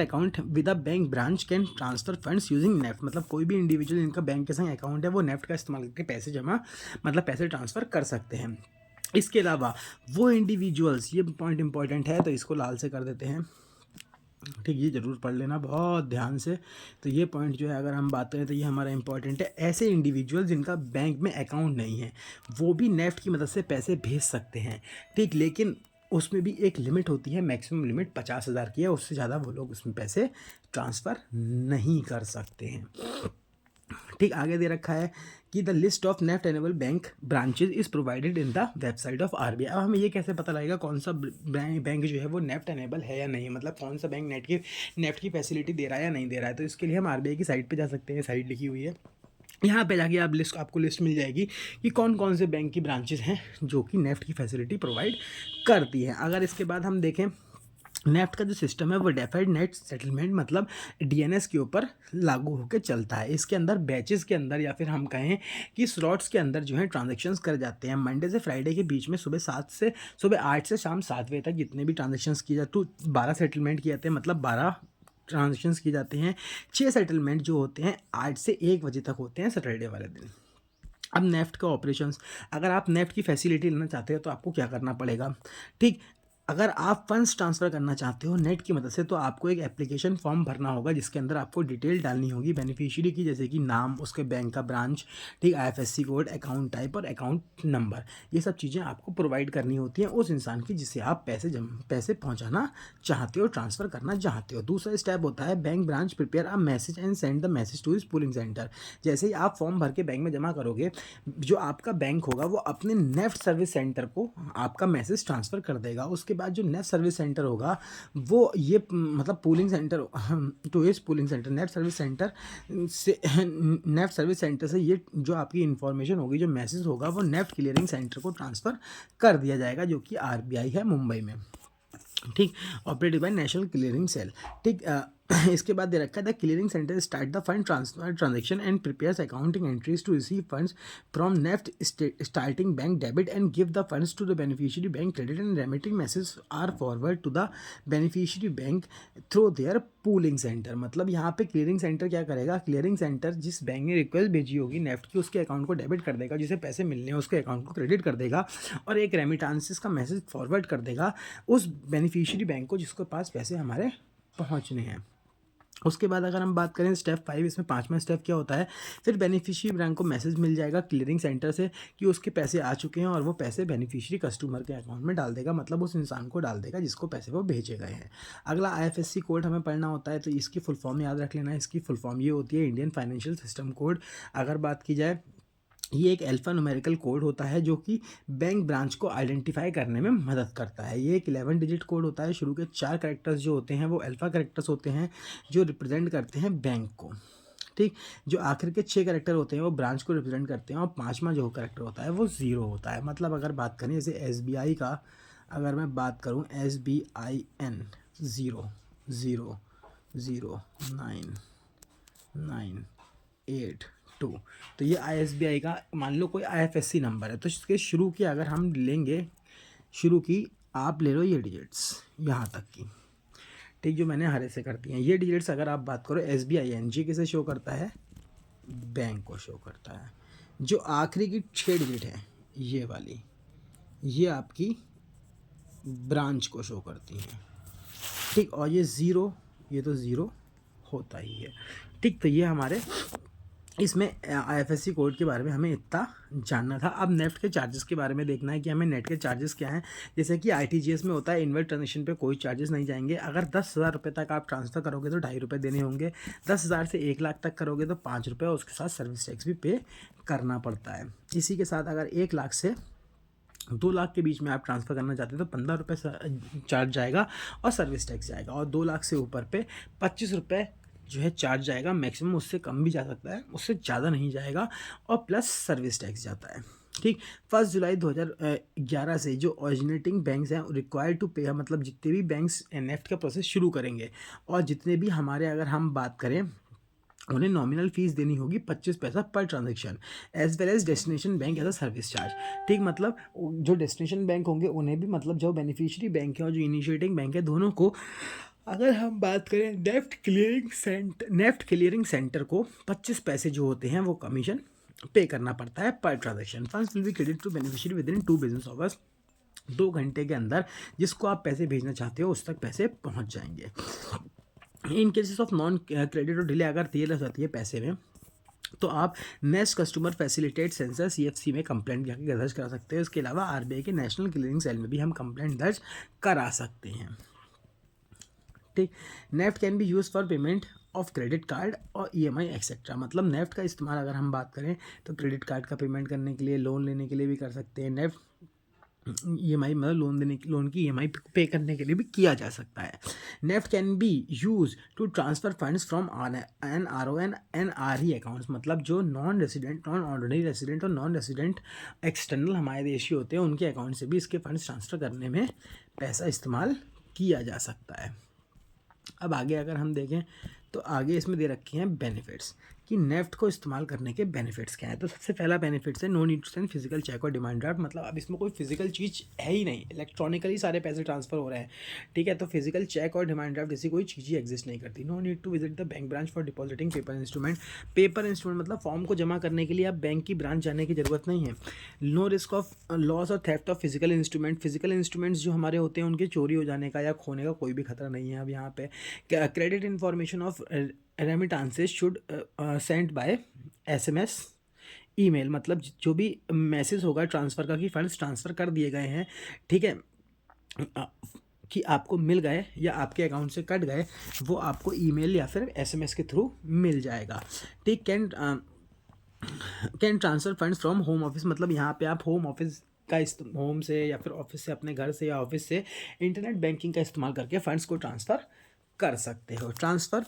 account with a bank branch can transfer funds using NEFT, मतलब कोई भी इंडिविजुअल इनका बैंक के संग अकाउंट है वो नेफ्ट का इस्तेमाल करके पैसे जमा, मतलब पैसे ट्रांसफ़र कर सकते हैं। इसके अलावा वो इंडिविजुअल्स, ये पॉइंट इंपॉर्टेंट है तो इसको लाल से कर देते हैं, ठीक, ये ज़रूर पढ़ लेना बहुत ध्यान से। तो ये पॉइंट जो है अगर हम बात करें तो ये हमारा इंपॉर्टेंट है। ऐसे इंडिविजुअल जिनका बैंक में अकाउंट नहीं है वो भी नेफ्ट की मदद से पैसे भेज सकते हैं, ठीक, लेकिन उसमें भी एक लिमिट होती है, मैक्सिमम लिमिट 50,000 की है, उससे ज़्यादा वो लोग उसमें पैसे ट्रांसफ़र नहीं कर सकते हैं, ठीक। आगे दे रखा है कि the list of NEFT enable bank branches is provided in the website of RBI. अब हमें ये कैसे पता लगेगा कौन सा बैंक जो है वो नेफ्ट एनेबल है या नहीं, मतलब कौन सा बैंक नेफ्ट की फैसिलिटी दे रहा है या नहीं दे रहा है। तो इसके लिए हम आरबीआई की साइट पे जा सकते हैं, साइट लिखी हुई है, यहाँ पे जाके आपको लिस्ट मिल जाएगी कि कौन कौन से बैंक की ब्रांचेस हैं जो कि नेफ्ट की फैसिलिटी प्रोवाइड करती हैं। अगर इसके बाद हम देखें, नेफ्ट का जो सिस्टम है वो डेफर्ड नेट सेटलमेंट, मतलब डीएनएस के ऊपर लागू होकर चलता है। इसके अंदर बैचेस के अंदर या फिर हम कहें कि स्लॉट्स के अंदर जो है ट्रांजेक्शन्स कर जाते हैं। मंडे से फ्राइडे के बीच में सुबह 8 से शाम 7 बजे तक जितने भी ट्रांजेक्शन्स किए जाते हैं, 12 सेटलमेंट किए जाते हैं, मतलब 12 ट्रांजेक्शन्स किए जाते हैं। 6 सेटलमेंट जो होते हैं 8 से 1 बजे तक होते हैं सैटरडे वाले दिन। अब नेफ्ट का ऑपरेशंस, अगर आप नेफ्ट की फैसिलिटी लेना चाहते हो तो आपको क्या करना पड़ेगा, ठीक। अगर आप फंड्स ट्रांसफ़र करना चाहते हो नेट की मदद से तो आपको एक एप्लीकेशन फॉर्म भरना होगा जिसके अंदर आपको डिटेल डालनी होगी बेनिफिशियरी की, जैसे कि नाम, उसके बैंक का ब्रांच, ठीक, आईएफएससी कोड, अकाउंट टाइप और अकाउंट नंबर। ये सब चीज़ें आपको प्रोवाइड करनी होती हैं उस इंसान की जिसे आप पैसे पहुँचाना चाहते हो, ट्रांसफ़र करना चाहते हो। दूसरा स्टेप होता है bank branch prepare a message and send the message to his pooling centre. जैसे ही आप फॉर्म भर के बैंक में जमा करोगे, जो आपका बैंक होगा वो अपने नेफ्ट सर्विस सेंटर को आपका मैसेज ट्रांसफ़र कर देगा। उसके बाद जो नेफ्ट सर्विस सेंटर होगा वो ये, मतलब पूलिंग सेंटर टू इस pooling centre, NEFT service centre से ये जो आपकी इन्फॉर्मेशन होगी, जो मैसेज होगा वो नेफ्ट क्लियरिंग सेंटर को ट्रांसफ़र कर दिया जाएगा जो कि आरबीआई है मुंबई में, ठीक, operated by National Clearing Cell, ठीक। इसके बाद दे रखा है the clearing centre start the fund transfer transaction and prepares accounting entries to receive funds from NEFT starting bank debit and give the funds to the beneficiary bank credit and remitting message are forward to the beneficiary bank through their pooling centre. मतलब यहाँ पे clearing centre क्या करेगा, clearing centre जिस bank ने request भेजी होगी NEFT की उसके अकाउंट को डेबिट कर देगा, जिसे पैसे मिलने हैं उसके अकाउंट को क्रेडिट कर देगा और एक रेमिटांसेस का मैसेज फॉरवर्ड कर देगा उस बेनिफिशियरी बैंक को जिसके पास पैसे हमारे पहुँचने हैं। उसके बाद अगर हम बात करें स्टेप 5, इसमें 5वां स्टेप क्या होता है, फिर बेनिफिशियरी बैंक को मैसेज मिल जाएगा क्लियरिंग सेंटर से कि उसके पैसे आ चुके हैं और वो पैसे बेनिफिशियरी कस्टमर के अकाउंट में डाल देगा, मतलब उस इंसान को डाल देगा जिसको पैसे वो भेजे गए हैं। अगला IFSC कोड हमें पढ़ना होता है, तो इसकी फुल फॉर्म याद रख लेना है। इसकी फुल फॉर्म ये होती है इंडियन फाइनेंशियल सिस्टम कोड। अगर बात की जाए, ये एक अल्फ़ा न्यूमेरिकल कोड होता है जो कि बैंक ब्रांच को आइडेंटिफाई करने में मदद करता है। ये एक 11 डिजिट कोड होता है। शुरू के 4 कैरेक्टर्स जो होते हैं वो अल्फ़ा कैरेक्टर्स होते हैं जो रिप्रेजेंट करते हैं बैंक को, ठीक। जो आखिर के 6 कैरेक्टर होते हैं वो ब्रांच को रिप्रेजेंट करते हैं और 5वां जो कैरेक्टर होता है वो 0 होता है। मतलब अगर बात करें जैसे SBI का, अगर मैं बात करूँ SBIN 0 0 0 9 9 8 2, तो ये ISBI का मान लो कोई IFSC नंबर है, तो इसके शुरू की अगर हम लेंगे, शुरू की आप ले लो ये डिजिट्स यहाँ तक की, ठीक, जो मैंने हरे से कर दी हैं ये डिजिट्स। अगर आप बात करो SBING किसे शो करता है, बैंक को शो करता है। जो आखिरी की 6 डिजिट है ये वाली, ये आपकी ब्रांच को शो करती हैं, ठीक। और ये 0, ये तो 0 होता ही है, ठीक। तो ये हमारे इसमें IFSC कोड के बारे में हमें इतना जानना था। अब नेफ्ट के चार्जेस के बारे में देखना है कि हमें नेट के चार्जेस क्या हैं। जैसे कि ITGS में होता है इनवर्ट ट्रांजेक्शन पे कोई चार्जेस नहीं जाएंगे। अगर 10,000 रुपये तक आप ट्रांसफ़र करोगे तो 2.5 रुपये देने होंगे। 10,000 से 1 लाख तक करोगे तो 5 रुपये, और उसके साथ सर्विस टैक्स भी पे करना पड़ता है। इसी के साथ अगर 1 लाख से 2 लाख के बीच में आप ट्रांसफ़र करना चाहते हैं तो 15 रुपये चार्ज जाएगा और सर्विस टैक्स जाएगा, और 2 लाख से ऊपर पे 25 रुपये जो है चार्ज जाएगा। मैक्सिमम उससे कम भी जा सकता है, उससे ज़्यादा नहीं जाएगा, और प्लस सर्विस टैक्स जाता है, ठीक। 1 जुलाई 2011 से जो ओरिजिनेटिंग बैंक्स हैं रिक्वायर्ड टू पे, मतलब जितने भी बैंक्स नेफ्ट का प्रोसेस शुरू करेंगे और जितने भी हमारे अगर हम बात करें उन्हें नॉमिनल फीस देनी होगी 25 पैसा पर transaction, as well as destination bank as a service charge, ठीक। मतलब जो डेस्टिनेशन बैंक होंगे उन्हें भी, मतलब जो बेनिफिशियरी बैंक है और जो इनिशिएटिंग बैंक है दोनों को, अगर हम बात करें नेफ्ट क्लियरिंग सेंटर को 25 पैसे जो होते हैं वो कमीशन पे करना पड़ता है पर transaction. Funds will be credit to beneficiary within 2 business hours, 2 घंटे के अंदर जिसको आप पैसे भेजना चाहते हो उस तक पैसे पहुंच जाएंगे। इन केसेस ऑफ नॉन क्रेडिट और डिले, अगर देर लग जाती है पैसे में, तो आप nest customer facilitate sensor CFC में कंप्लेंट जाकर दर्ज करा सकते हैं। इसके अलावा RBI के नेशनल क्लियरिंग सेल में भी हम कंप्लेंट दर्ज करा सकते हैं, ठीक। NEFT can be use for payment of credit card और EMI एक्सेट्रा। मतलब नेफ्ट का इस्तेमाल अगर हम बात करें तो क्रेडिट कार्ड का पेमेंट करने के लिए, लोन लेने के लिए भी कर सकते हैं। नेफ्ट EMI मतलब लोन की EMI पे करने के लिए भी किया जा सकता है। NEFT can be use to transfer funds from NRO and NRE accounts. मतलब जो non resident, non ordinary resident और नॉन रेसिडेंट एक्सटर्नल हमारे देशी होते हैं उनके अकाउंट से भी इसके फंड्स ट्रांसफ़र करने में पैसा इस्तेमाल किया जा सकता है। अब आगे अगर हम देखें तो आगे इसमें दे रखे हैं बेनिफिट्स कि नेफ्ट को इस्तेमाल करने के बेनिफिट्स क्या है। तो सबसे पहला बेनिफिट्स है no need to send physical cheque और डिमांड ड्राफ्ट। मतलब अब इसमें कोई फिजिकल चीज़ है ही नहीं, इलेक्ट्रॉनिकली सारे पैसे ट्रांसफर हो रहे हैं, ठीक है। तो फिजिकल चेक और डिमांड ड्राफ्ट जैसी कोई चीज़ ही एग्जिस्ट नहीं करती। No need to visit the bank branch for depositing paper instrument. Paper instrument मतलब फॉर्म को जमा करने के लिए आप बैंक की ब्रांच जाने की ज़रूरत नहीं है। नो रिस्क ऑफ लॉस और theft of physical instrument. Physical instruments जो हमारे होते हैं उनके चोरी हो जाने का या खोने का कोई भी खतरा नहीं है अब यहाँ पे। Credit information of remittances should send by SMS email. मतलब जो भी मैसेज होगा ट्रांसफ़र का कि फंड्स ट्रांसफ़र कर दिए गए हैं, ठीक है, कि आपको मिल गए या आपके अकाउंट से कट गए, वो आपको ईमेल या फिर SMS के थ्रू मिल जाएगा, ठीक। Can transfer funds from home office. मतलब यहाँ पे आप होम ऑफिस का होम से या फिर ऑफिस से, अपने घर से या ऑफिस से इंटरनेट बैंकिंग का इस्तेमाल करके फ़ंड्स को ट्रांसफ़र कर सकते हो। Transfer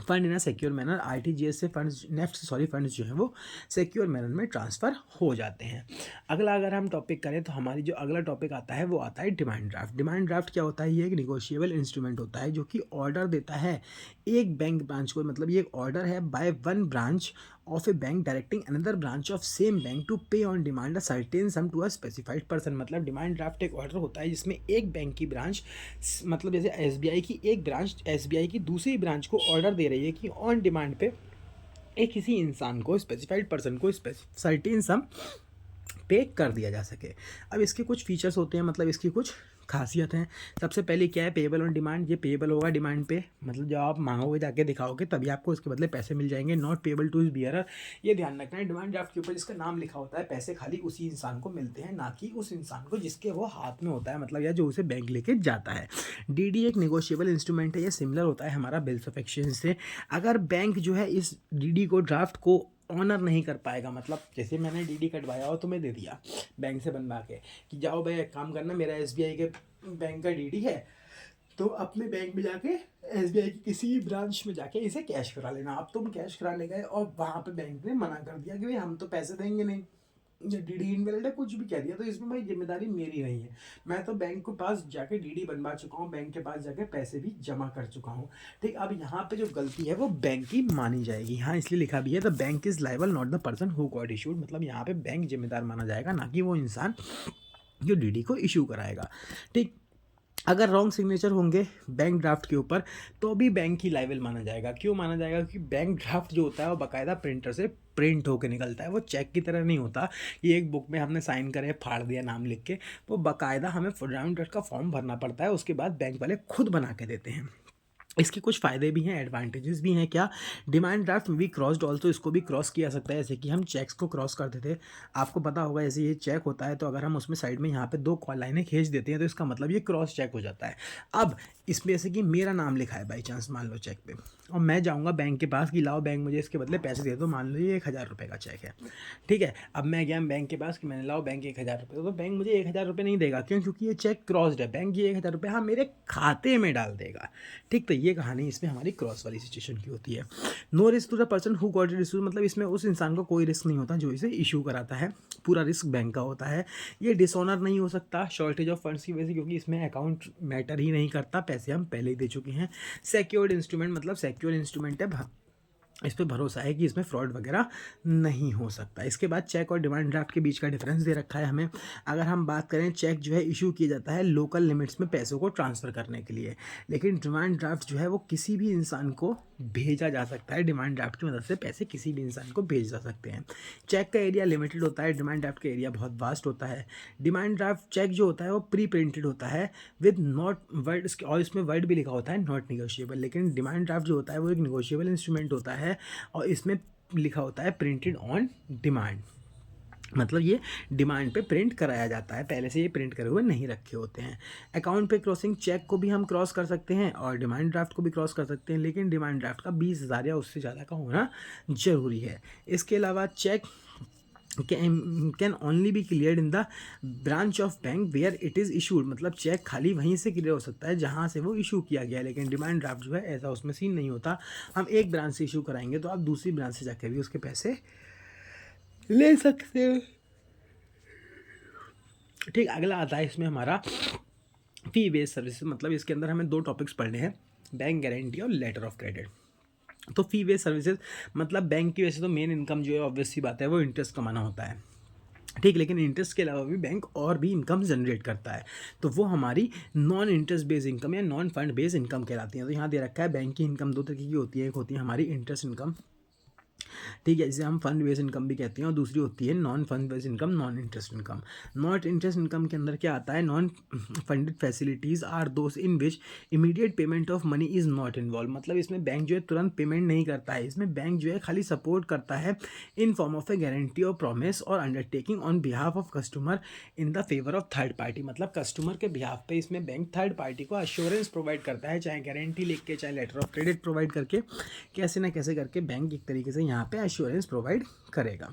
fund in a secure manner, RTGS से फंड्स, नेफ्ट से सॉरी फंड्स जो है वो सिक्योर मैनर में ट्रांसफ़र हो जाते हैं। अगला अगर हम टॉपिक करें तो हमारी जो अगला टॉपिक आता है वो आता है डिमांड ड्राफ्ट। डिमांड ड्राफ्ट क्या होता है? ये एक निगोशिएबल इंस्ट्रूमेंट होता है जो कि ऑर्डर देता है एक बैंक ब्रांच को, मतलब ये एक ऑर्डर है by one branch of a bank directing another branch of same bank to pay on demand a certain sum to a specified person. मतलब डिमांड ड्राफ्ट एक ऑर्डर होता है जिसमें एक बैंक की ब्रांच, मतलब जैसे एसबीआई की एक ब्रांच एसबीआई की दूसरी ब्रांच को ऑर्डर दे रही है कि ऑन डिमांड पे एक किसी इंसान को, स्पेसिफाइड पर्सन को सर्टेन सम पे कर दिया जा सके। अब इसके कुछ फीचर्स होते हैं, मतलब इसकी कुछ खासियत हैं। सबसे पहले क्या है? Payable on demand. ये पेएबल होगा डिमांड पे, मतलब जब आप मांगोगे जाके दिखाओगे तभी आपको उसके बदले पैसे मिल जाएंगे। नॉट पेएबल टू बियरर, ये ध्यान रखना है डिमांड ड्राफ्ट के ऊपर जिसका नाम लिखा होता है पैसे खाली उसी इंसान को मिलते हैं, ना कि उस इंसान को जिसके वो हाथ में होता है, मतलब या जो उसे बैंक लेके जाता है। डीडी एक निगोशिएबल इंस्ट्रूमेंट है, ये सिमिलर होता है हमारा बिल्स ऑफ एक्सचेंज से। अगर बैंक जो है इस डीडी को, ड्राफ्ट को ऑनर नहीं कर पाएगा, मतलब जैसे मैंने डीडी कटवाया और तुम्हें दे दिया बैंक से बनवा के कि जाओ भाई एक काम करना, मेरा एसबीआई के बैंक का डीडी है तो अपने बैंक में जाके एसबीआई की किसी भी ब्रांच में जाके इसे कैश करा लेना। अब तुम कैश कराने गए और वहाँ पे बैंक ने मना कर दिया कि भाई हम तो पैसे देंगे नहीं, ये डीडी इनवैलिड है, कुछ भी कह दिया, तो इसमें भाई जिम्मेदारी मेरी नहीं है। मैं तो बैंक के पास जाके डीडी बनवा चुका हूँ, बैंक के पास जाके पैसे भी जमा कर चुका हूँ। ठीक, अब यहाँ पे जो गलती है वो बैंक की मानी जाएगी। हाँ, इसलिए लिखा भी है the bank is liable not the person who got issued, मतलब यहाँ पे बैंक जिम्मेदार माना जाएगा, ना कि वो इंसान जो डीडी को इशू कराएगा। ठीक, अगर रॉन्ग सिग्नेचर होंगे बैंक ड्राफ्ट के ऊपर तो भी बैंक ही लाइबल माना जाएगा। क्यों माना जाएगा? क्योंकि बैंक ड्राफ्ट जो होता है वो बाकायदा प्रिंटर से प्रिंट होकर निकलता है, वो चेक की तरह नहीं होता। ये एक बुक में हमने साइन करे फाड़ दिया नाम लिख के, वो बाकायदा हमें डिमांड ड्राफ्ट का फॉर्म भरना पड़ता है, उसके बाद बैंक वाले खुद बना के देते हैं। इसके कुछ फ़ायदे भी हैं, एडवांटेजेस भी हैं। क्या? डिमांड ड्राफ्ट में भी क्रॉस्ड ऑल्सो, इसको भी क्रॉस किया सकता है, जैसे कि हम चेक्स को क्रॉस करते थे। आपको पता होगा जैसे ये चेक होता है तो अगर हम उसमें साइड में यहाँ पे दो लाइनें खींच देते हैं तो इसका मतलब ये क्रॉस चेक हो जाता है। अब इसमें जैसे कि मेरा नाम लिखा है बाई चांस मान लो चेक पे, और मैं जाऊँगा बैंक के पास कि लाओ बैंक मुझे इसके बदले पैसे दे दो, मान लो ये 1000 रुपये का चेक है। ठीक है, अब मैं गया बैंक के पास कि मैंने लाओ बैंक 1000 रुपये, तो बैंक मुझे 1000 रुपये नहीं देगा। क्यों? क्योंकि ये चेक क्रॉस्ड है, बैंक ये 1000 रुपये हाँ मेरे खाते में डाल देगा। ठीक, तो ये कहानी इसमें हमारी क्रॉस वाली सिचुएशन की होती है। No risk to the person who got it issue, मतलब इसमें उस इंसान को कोई रिस्क नहीं होता जो इसे इशू कराता है, पूरा रिस्क बैंक का होता है। ये डिसऑनर नहीं हो सकता शॉर्टेज ऑफ फंड्स की वजह से, क्योंकि इसमें अकाउंट मैटर ही नहीं करता, पैसे हम पहले ही दे चुके हैं। सिक्योर्ड इंस्ट्रूमेंट, मतलब सिक्योर इंस्ट्रूमेंट है, इस पे भरोसा है कि इसमें फ्रॉड वगैरह नहीं हो सकता। इसके बाद चेक और डिमांड ड्राफ्ट के बीच का डिफरेंस दे रखा है हमें। अगर हम बात करें, चेक जो है इशू किया जाता है लोकल लिमिट्स में पैसों को ट्रांसफ़र करने के लिए, लेकिन डिमांड ड्राफ्ट जो है वो किसी भी इंसान को भेजा जा सकता है। डिमांड ड्राफ्ट की मदद से पैसे किसी भी इंसान को भेज जा सकते हैं। चेक का एरिया लिमिटेड होता है, डिमांड ड्राफ्ट का एरिया बहुत वास्ट होता है। डिमांड ड्राफ्ट चेक जो होता है वो प्री प्रिंटेड होता है विद नॉट वर्ड, और इसमें वर्ड भी लिखा होता है नॉट निगोशिएबल, लेकिन डिमांड ड्राफ्ट जो होता है वो एक निगोशिएबल इंस्ट्रूमेंट होता है और इसमें लिखा होता है प्रिंटेड ऑन डिमांड, मतलब ये डिमांड पे प्रिंट कराया जाता है, पहले से ये प्रिंट करे हुए नहीं रखे होते हैं। अकाउंट पे क्रॉसिंग, चेक को भी हम क्रॉस कर सकते हैं और डिमांड ड्राफ्ट को भी क्रॉस कर सकते हैं, लेकिन डिमांड ड्राफ्ट का 20,000 या उससे ज़्यादा का होना ज़रूरी है। इसके अलावा cheque can only be clear in the branch of bank where it is issued, मतलब चेक खाली वहीं से क्लियर हो सकता है जहाँ से वो इशू किया गया है, लेकिन डिमांड ड्राफ्ट जो है ऐसा उसमें सीन नहीं होता। हम एक ब्रांच से इशू कराएंगे तो आप दूसरी ब्रांच से जाकर भी उसके पैसे ले सकते हो। ठीक, अगला आता है इसमें हमारा फी बेस्ड सर्विस, मतलब इसके अंदर हमें दो टॉपिक्स पढ़ने हैं, बैंक गारंटी और लेटर ऑफ क्रेडिट। तो फी बेस्ड सर्विसेज मतलब बैंक की वैसे तो मेन इनकम जो है ऑब्वियस सी बात है वो इंटरेस्ट कमाना होता है। ठीक, लेकिन इंटरेस्ट के अलावा भी बैंक और भी इनकम जनरेट करता है, तो वो हमारी नॉन इंटरेस्ट बेस्ड इनकम या नॉन फंड बेस्ड इनकम कहलाती है। तो यहाँ दे रखा है बैंक की इनकम दो तरीके की होती है, एक होती है हमारी इंटरेस्ट इनकम, ठीक है, जिसे हम फंड बेस्ड इनकम भी कहते हैं, और दूसरी होती है non fund based income, non interest income. Not interest income के अंदर क्या आता है? Non funded facilities are those in which immediate payment of money is not involve, मतलब इसमें बैंक जो है तुरंत पेमेंट नहीं करता है, इसमें बैंक जो है खाली सपोर्ट करता है in form of A guarantee और प्रॉमिस और undertaking on behalf of customer in the favour of third party, मतलब कस्टमर के बिहाफ पे इसमें बैंक थर्ड पार्टी को अश्योरेंस प्रोवाइड करता है, चाहे गारंटी लिख के चाहे लेटर ऑफ क्रेडिट प्रोवाइड करके, कैसे ना कैसे करके बैंक एक तरीके से यहाँ पे एश्योरेंस प्रोवाइड करेगा।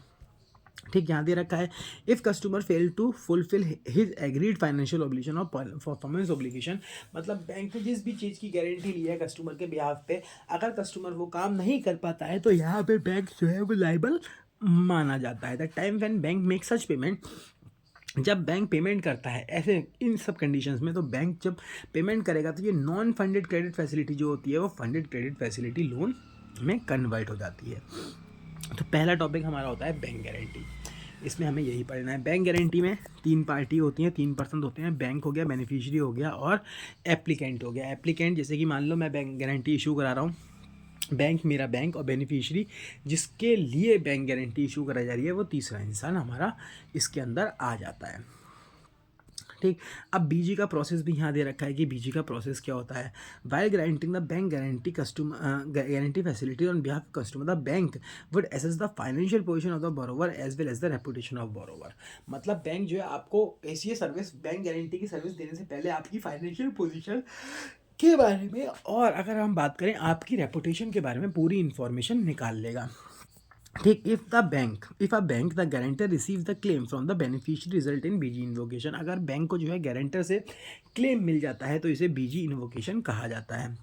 ठीक, यहाँ दे रखा है if customer fail to fulfil his agreed financial obligation और परफॉर्मेंस ऑब्लिगेशन, मतलब बैंक ने जिस भी चीज़ की गारंटी ली है कस्टमर के बिहाफ पे, अगर कस्टमर वो काम नहीं कर पाता है तो यहाँ पे बैंक जो है वो लाइबल माना जाता है। The time when bank make such payment, जब बैंक पेमेंट करता है ऐसे इन सब कंडीशंस में, तो बैंक जब पेमेंट करेगा तो ये नॉन फंडेड क्रेडिट फैसिलिटी जो होती है वो फंडेड क्रेडिट फैसिलिटी लोन में कन्वर्ट हो जाती है। तो पहला टॉपिक हमारा होता है बैंक गारंटी। इसमें हमें यही पढ़ना है। बैंक गारंटी में 3 पार्टी होती हैं, 3 पर्सन होते हैं। बैंक हो गया, बेनिफिशियरी हो गया और एप्लीकेंट हो गया। एप्लीकेंट जैसे कि मान लो मैं बैंक गारंटी इशू करा रहा हूँ, बैंक मेरा बैंक, और बेनिफिशियरी जिसके लिए बैंक गारंटी इशू कराई जा रही है वो तीसरा इंसान हमारा इसके अंदर आ जाता है। ठीक, अब बीजी का प्रोसेस भी यहाँ दे रखा है कि बीजी का प्रोसेस क्या होता है। While guaranteeing the bank guarantee customer guarantee facility on behalf customer, the bank would assess the financial position of the borrower as well as the reputation of borrower. मतलब बैंक जो है आपको ऐसी सर्विस, बैंक गारंटी की service देने से पहले आपकी फाइनेंशियल पोजीशन के बारे में और अगर हम बात करें आपकी रेपुटेशन के बारे में पूरी इन्फॉर्मेशन निकाल लेगा। ठीक, if a bank the guarantor receive the claim from the beneficiary result in BG invocation, अगर बैंक को जो है गारंटर से क्लेम मिल जाता है तो इसे बीजी इन्वोकेशन कहा जाता है।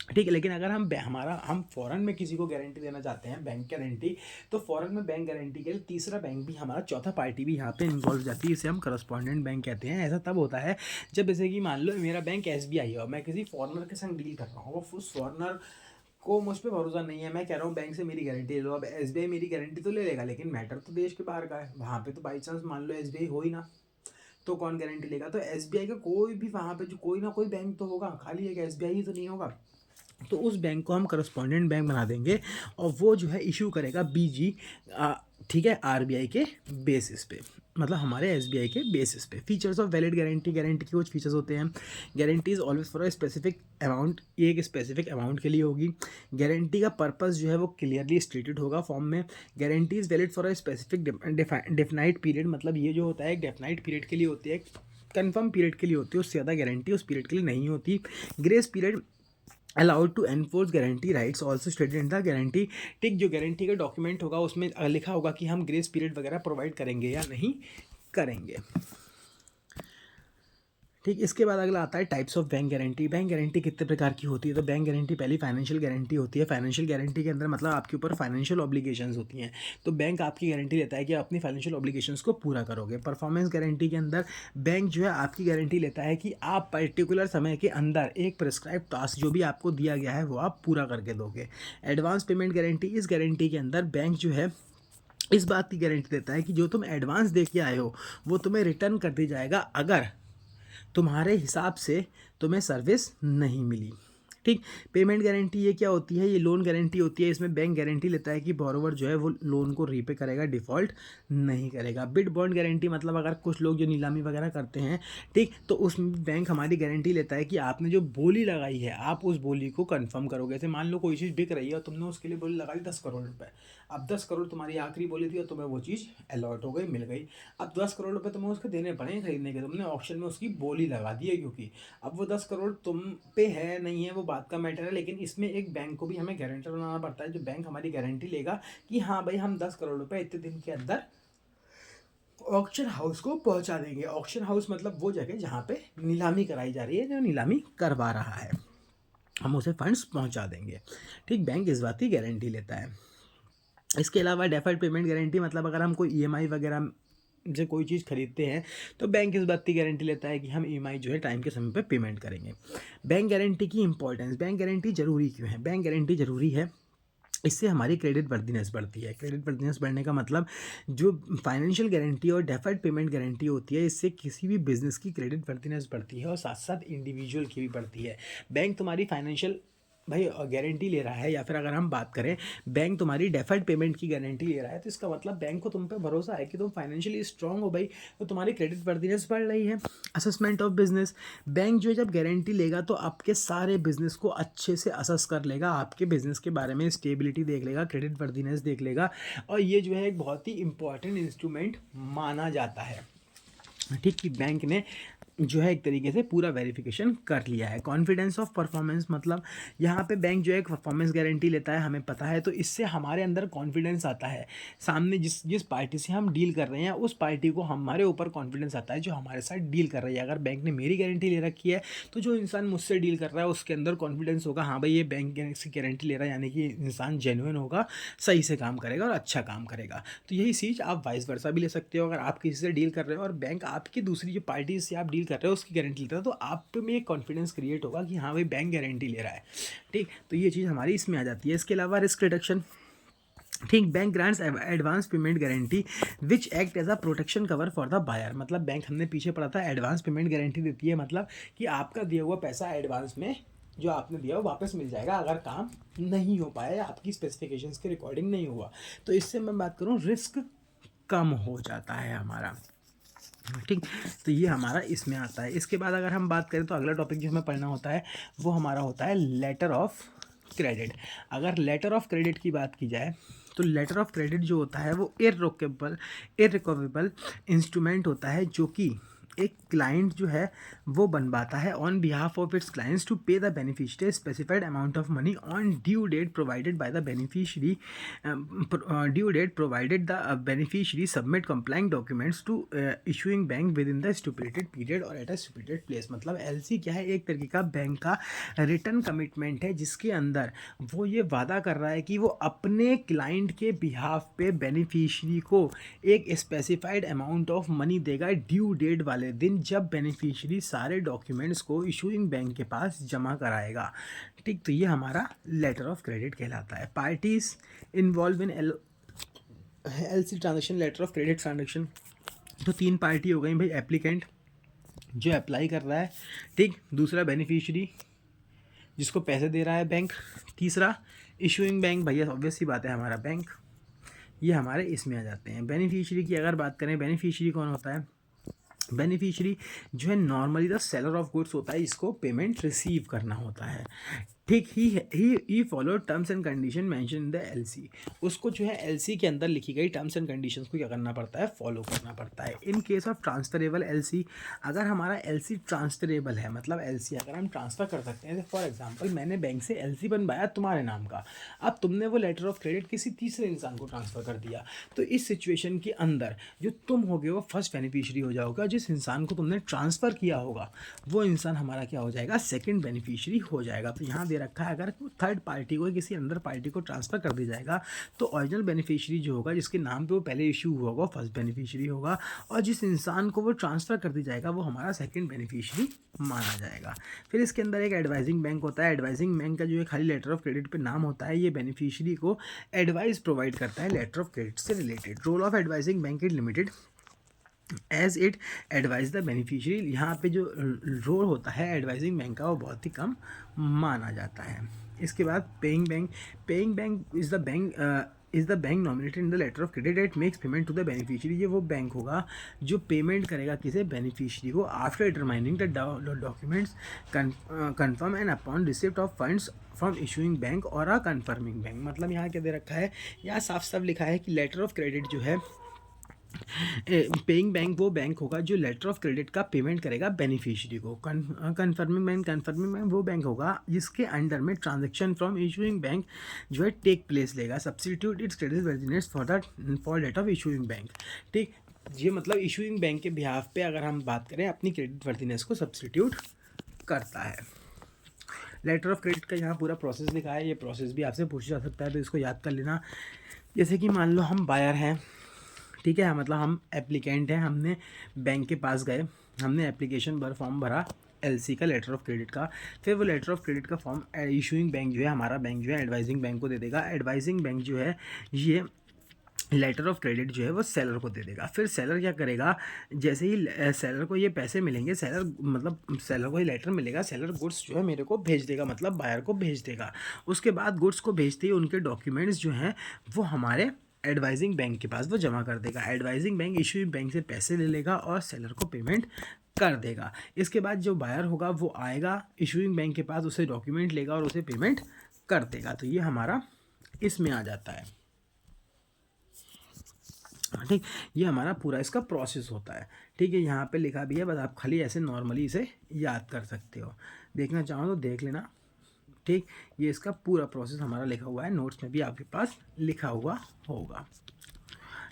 ठीक है, लेकिन अगर हम फ़ॉरेन में किसी को गारंटी देना चाहते हैं बैंक गारंटी, तो फ़ॉरेन में बैंक गारंटी के लिए तीसरा बैंक भी हमारा, चौथा पार्टी भी यहाँ पे इन्वॉल्व जाती है। इसे हम करस्पॉन्डेंट बैंक कहते हैं। ऐसा तब होता है जब जैसे कि मान लो मेरा बैंक SBI है और मैं किसी फॉरेनर के संग डील कर रहा हूँ, वो उस फॉरेनर को मुझ पर भरोसा नहीं है, मैं कह रहा हूँ बैंक से मेरी गारंटी ले लो। अब SBI मेरी गारंटी तो ले लेगा, लेकिन मैटर तो देश के बाहर का है, वहाँ पे तो बाई चांस मान लो SBI हो ही ना, तो कौन गारंटी लेगा। तो SBI का कोई भी वहाँ पे जो कोई ना कोई बैंक तो होगा, खाली एक SBI ही तो नहीं होगा। तो उस बैंक को हम करस्पॉन्डेंट बैंक बना देंगे और वो जो है इशू करेगा बीजी, ठीक है, RBI के बेसिस पे, मतलब हमारे SBI के बेसिस पे। Features of valid guarantee, guarantee के कुछ फीचर्स होते हैं। Guarantee is always for a specific amount, ये एक स्पेसिफिक अमाउंट के लिए होगी। गारंटी का पर्पस जो है वो क्लियरली स्टेटेड होगा फॉर्म में। Guarantee is valid for a specific definite period, मतलब ये जो होता है एक डेफिनाइट पीरियड के लिए होती है, कन्फर्म पीरियड के लिए होती है, उससे ज़्यादा गारंटी उस पीरियड के लिए नहीं होती। Grace period allowed to enforce guarantee rights also stated in the guarantee. ठीक, जो गारंटी का डॉक्यूमेंट होगा उसमें लिखा होगा कि हम ग्रेस पीरियड वगैरह प्रोवाइड करेंगे या नहीं करेंगे। ठीक, इसके बाद अगला आता है types of bank guarantee. Bank guarantee कितने प्रकार की होती है? तो बैंक गारंटी पहली फाइनेंशियल गारंटी होती है। फाइनेंशियल गारंटी के अंदर मतलब आपके ऊपर फाइनेंशियल ऑब्लिगेशंस होती हैं, तो बैंक आपकी गारंटी लेता है कि आप अपनी फाइनेंशियल ऑब्लिगेशंस को पूरा करोगे। परफॉर्मेंस गारंटी के अंदर बैंक जो है आपकी गारंटी लेता है कि आप पर्टिकुलर समय के अंदर एक प्रिस्क्राइब टास्क जो भी आपको दिया गया है वो आप पूरा करके दोगे। एडवांस पेमेंट गारंटी, इस गारंटी के अंदर बैंक जो है इस बात की गारंटी देता है कि जो तुम एडवांस दे के आए हो वो तुम्हें रिटर्न कर दी जाएगा अगर तुम्हारे हिसाब से तुम्हें सर्विस नहीं मिली। ठीक, पेमेंट गारंटी ये क्या होती है? ये लोन गारंटी होती है। इसमें बैंक गारंटी लेता है कि बोरोवर जो है वो लोन को रीपे करेगा, डिफ़ॉल्ट नहीं करेगा। बिड बॉन्ड गारंटी मतलब अगर कुछ लोग जो नीलामी वगैरह करते हैं, ठीक, तो उसमें बैंक हमारी गारंटी लेता है कि आपने जो बोली लगाई है आप उस बोली को कंफर्म करोगे। जैसे मान लो कोई चीज़ बिक रही है और तुमने उसके लिए बोली लगाई 10 करोड़ रुपये, अब 10 करोड़ तुम्हारी आखिरी बोली थी और तुम्हें वो चीज़ अलॉट हो गई, मिल गई। अब 10 करोड़ रुपये तुम्हें उसके देने पड़े खरीदने के, तुमने ऑप्शन में उसकी बोली लगा दी है, क्योंकि अब वो 10 करोड़ तुम पे है नहीं है वो बात का मैटर है, लेकिन इसमें एक बैंक को भी हमें गारंटर बनाना पड़ता है। जो बैंक हमारी गारंटी लेगा कि हाँ भाई हम 10 करोड़ रुपए इतने दिन के अंदर ऑक्शन हाउस को पहुंचा देंगे। ऑक्शन हाउस मतलब वो जगह जहाँ पे नीलामी कराई जा रही है, जो नीलामी करवा रहा है, हम उसे फंड्स पहुंचा देंगे। ठीक, बैंक इस बात की गारंटी लेता है। इसके अलावा डेफर्ड पेमेंट गारंटी मतलब अगर हम कोई EMI वगैरह से कोई चीज़ खरीदते हैं तो बैंक इस बात की गारंटी लेता है कि हम EMI जो है टाइम के समय पे पेमेंट करेंगे। बैंक गारंटी की इंपॉर्टेंस, बैंक गारंटी जरूरी क्यों है? बैंक गारंटी जरूरी है, इससे हमारी क्रेडिट वर्दीनेस बढ़ती है। क्रेडिट वर्दीनेस बढ़ने का मतलब जो फाइनेंशियल गारंटी और डेफर्ड पेमेंट गारंटी होती है, इससे किसी भी बिजनेस की क्रेडिट वर्दीनेस बढ़ती है और साथ साथ इंडिविजुअल की भी बढ़ती है। बैंक तुम्हारी फाइनेंशियल भाई गारंटी ले रहा है, या फिर अगर हम बात करें बैंक तुम्हारी डेफर्ड पेमेंट की गारंटी ले रहा है, तो इसका मतलब बैंक को तुम पे भरोसा है कि तुम फाइनेंशियली स्ट्रांग हो भाई, तो तुम्हारी क्रेडिट वर्दीनेस बढ़ रही है। असेसमेंट ऑफ बिजनेस, बैंक जो जब गारंटी लेगा तो आपके सारे बिजनेस को अच्छे से असेस कर लेगा, आपके बिजनेस के बारे में स्टेबिलिटी देख लेगा, क्रेडिट वर्दीनेस देख लेगा, और ये जो है एक बहुत ही इंपॉर्टेंट इंस्ट्रूमेंट माना जाता है। ठीक, कि बैंक ने जो है एक तरीके से पूरा वेरिफिकेशन कर लिया है। कॉन्फिडेंस ऑफ परफॉर्मेंस मतलब यहाँ पे बैंक जो है एक परफॉर्मेंस गारंटी लेता है, हमें पता है, तो इससे हमारे अंदर कॉन्फिडेंस आता है। सामने जिस जिस पार्टी से हम डील कर रहे हैं उस पार्टी को हमारे ऊपर कॉन्फिडेंस आता है जो हमारे साथ डील कर रही है। अगर बैंक ने मेरी गारंटी ले रखी है तो जो इंसान मुझसे डील कर रहा है उसके अंदर कॉन्फिडेंस होगा, हाँ भाई ये बैंक की गारंटी ले रहा है, यानी कि इंसान जेन्युइन होगा, सही से काम करेगा और अच्छा काम करेगा। तो यही चीज़ आप वाइस वर्सा भी ले सकते हो। अगर आप किसी से डील कर रहे हो और बैंक आपकी दूसरी जो पार्टी से आप डील कर रहे हो उसकी गारंटी लेता है तो आप में एक कॉन्फिडेंस क्रिएट होगा कि हाँ भाई बैंक गारंटी ले रहा है। ठीक, तो ये चीज़ हमारी इसमें आ जाती है। इसके अलावा रिस्क रिडक्शन, ठीक, bank grants advance payment guarantee which act as a protection cover for the buyer. मतलब बैंक हमने पीछे पढ़ा था एडवांस पेमेंट गारंटी देती है, मतलब कि आपका दिया हुआ पैसा एडवांस में जो आपने दिया वो वापस मिल जाएगा अगर काम नहीं हो पाया या आपकी स्पेसिफिकेशंस के रिकॉर्डिंग नहीं हुआ। तो इससे मैं बात करूँ रिस्क कम हो जाता है हमारा। ठीक, तो ये हमारा इसमें आता है। इसके बाद अगर हम बात करें तो अगला टॉपिक जो हमें पढ़ना होता है वो हमारा होता है लेटर ऑफ क्रेडिट। अगर लेटर ऑफ क्रेडिट की बात की जाए तो लेटर ऑफ क्रेडिट जो होता है वो इररिकवेबल इंस्ट्रूमेंट होता है जो कि एक क्लाइंट जो है वो बनवाता है on behalf of its clients to pay the beneficiary specified amount of money on due date provided by the beneficiary the beneficiary submit complying documents to issuing bank within the stipulated period और at a stipulated place. मतलब LC क्या है, एक तरीके का bank का return commitment है जिसके अंदर वो ये वादा कर रहा है कि वो अपने क्लाइंट के बिहाफ पे बेनिफिशियरी को एक स्पेसिफाइड अमाउंट ऑफ मनी देगा ड्यू डेट वाले दिन जब बेनिफिशियरी सारे डॉक्यूमेंट्स को इशूइंग बैंक के पास जमा कराएगा। ठीक, तो ये हमारा लेटर ऑफ क्रेडिट कहलाता है। Parties involve in LC transaction, letter of credit transaction, तो तीन पार्टी हो गई भाई, एप्लीकेंट जो अप्लाई कर रहा है, ठीक, दूसरा बेनिफिशियरी जिसको पैसे दे रहा है बैंक, तीसरा इशूइंग बैंक, भैया ऑब्वियस सी बात है हमारा बैंक। ये हमारे इसमें आ जाते हैं। बेनिफिशियरी की अगर बात करें, बेनिफिशियरी कौन होता है? बेनिफिशियरी जो है normally the seller of goods होता है, इसको पेमेंट रिसीव करना होता है। ठीक, ही follow terms and condition mention in the LC. उसको जो है एलसी के अंदर लिखी गई टर्म्स एंड कंडीशंस को क्या करना पड़ता है, फॉलो करना पड़ता है। In case of transferable LC, अगर हमारा एलसी ट्रांसफरेबल है, मतलब एलसी अगर हम ट्रांसफ़र कर सकते हैं, फॉर एग्जांपल मैंने बैंक से एलसी बनवाया तुम्हारे नाम का, अब तुमने वो लेटर ऑफ क्रेडिट किसी तीसरे इंसान को ट्रांसफ़र कर दिया, तो इस सिचुएशन के अंदर जो तुम होगे वो फर्स्ट बेनिफिशियरी हो जाओगे, जिस इंसान को तुमने ट्रांसफ़र किया होगा वो इंसान हमारा क्या हो जाएगा, सेकंड बेनिफिशियरी हो जाएगा। तो यहाँ दे रखा है अगर थर्ड पार्टी को किसी अंदर पार्टी को ट्रांसफ़र कर दिया जाएगा तो ओरिजिनल बेनिफिशियरी जो होगा जिसके नाम पे वो पहले इशू हुआ होगा फर्स्ट बेनिफिशियरी होगा, और जिस इंसान को वो ट्रांसफ़र कर दिया जाएगा वो हमारा सेकंड बेनिफिशियरी माना जाएगा। फिर इसके अंदर एक एडवाइजिंग बैंक होता है। एडवाइजिंग बैंक का जो है खाली लेटर ऑफ क्रेडिट पे नाम होता है, ये बेनिफिशियरी को एडवाइस प्रोवाइड करता है लेटर ऑफ क्रेडिट से related. Role of advising bank is limited as it advise the beneficiary. यहाँ पे जो रोल होता है एडवाइजिंग बैंक का वो बहुत ही कम माना जाता है। इसके बाद paying bank, paying bank is the bank nominated in the letter of credit at makes payment to the beneficiary. ये वो बैंक होगा जो पेमेंट करेगा किसे, बेनिफिशियरी को, after determining the documents confirm and upon receipt of funds from issuing bank और अ confirming bank. मतलब यहाँ क्या दे रखा है, यहाँ साफ साफ लिखा है कि लेटर ऑफ क्रेडिट जो है पेइंग बैंक वो बैंक होगा जो लेटर ऑफ क्रेडिट का पेमेंट करेगा बेनिफिशियरी को। कन्फर्मिंग बैंक वो बैंक होगा जिसके अंडर में ट्रांजैक्शन फ्रॉम इशूइंग बैंक जो है टेक प्लेस लेगा। Substitute its creditworthiness for that of issuing bank. ठीक, ये मतलब इशूइंग बैंक के बिहाफ पे अगर हम बात करें अपनी क्रेडिट वर्जिनेस को सब्स्टिट्यूट करता है। लेटर ऑफ क्रेडिट का यहाँ पूरा प्रोसेस लिखा है, ये प्रोसेस भी आपसे पूछा जा सकता है तो इसको याद कर लेना। जैसे कि मान लो हम बायर हैं, ठीक है, मतलब हम एप्लीकेंट हैं, हमने बैंक के पास गए, हमने एप्लीकेशन फॉर्म भरा एलसी का, लेटर ऑफ क्रेडिट का, फिर वो लेटर ऑफ क्रेडिट का फॉर्म इशूइंग बैंक जो है हमारा बैंक जो है एडवाइजिंग बैंक को दे देगा। एडवाइजिंग बैंक जो है ये लेटर ऑफ क्रेडिट जो है वो सेलर को दे देगा। फिर सेलर क्या करेगा, जैसे ही सेलर को ये पैसे मिलेंगे, सेलर को ही लेटर मिलेगा, सेलर गुड्स जो है मेरे को भेज देगा, मतलब बायर को भेज देगा। उसके बाद गुड्स को भेजते ही उनके डॉक्यूमेंट्स जो हैं वो हमारे एडवाइजिंग बैंक के पास वो जमा कर देगा। एडवाइजिंग बैंक इशूइंग बैंक से पैसे ले लेगा और सेलर को पेमेंट कर देगा। इसके बाद जो बायर होगा वो आएगा इशूइंग बैंक के पास, उसे डॉक्यूमेंट लेगा और उसे पेमेंट कर देगा। तो ये हमारा इसमें आ जाता है। ठीक, ये हमारा पूरा इसका प्रोसेस होता है। ठीक है, यहाँ पे लिखा भी है, बस आप खाली ऐसे नॉर्मली इसे याद कर सकते हो। देखना चाहो तो देख लेना। ठीक, ये इसका पूरा प्रोसेस हमारा लिखा हुआ है, नोट्स में भी आपके पास लिखा हुआ होगा।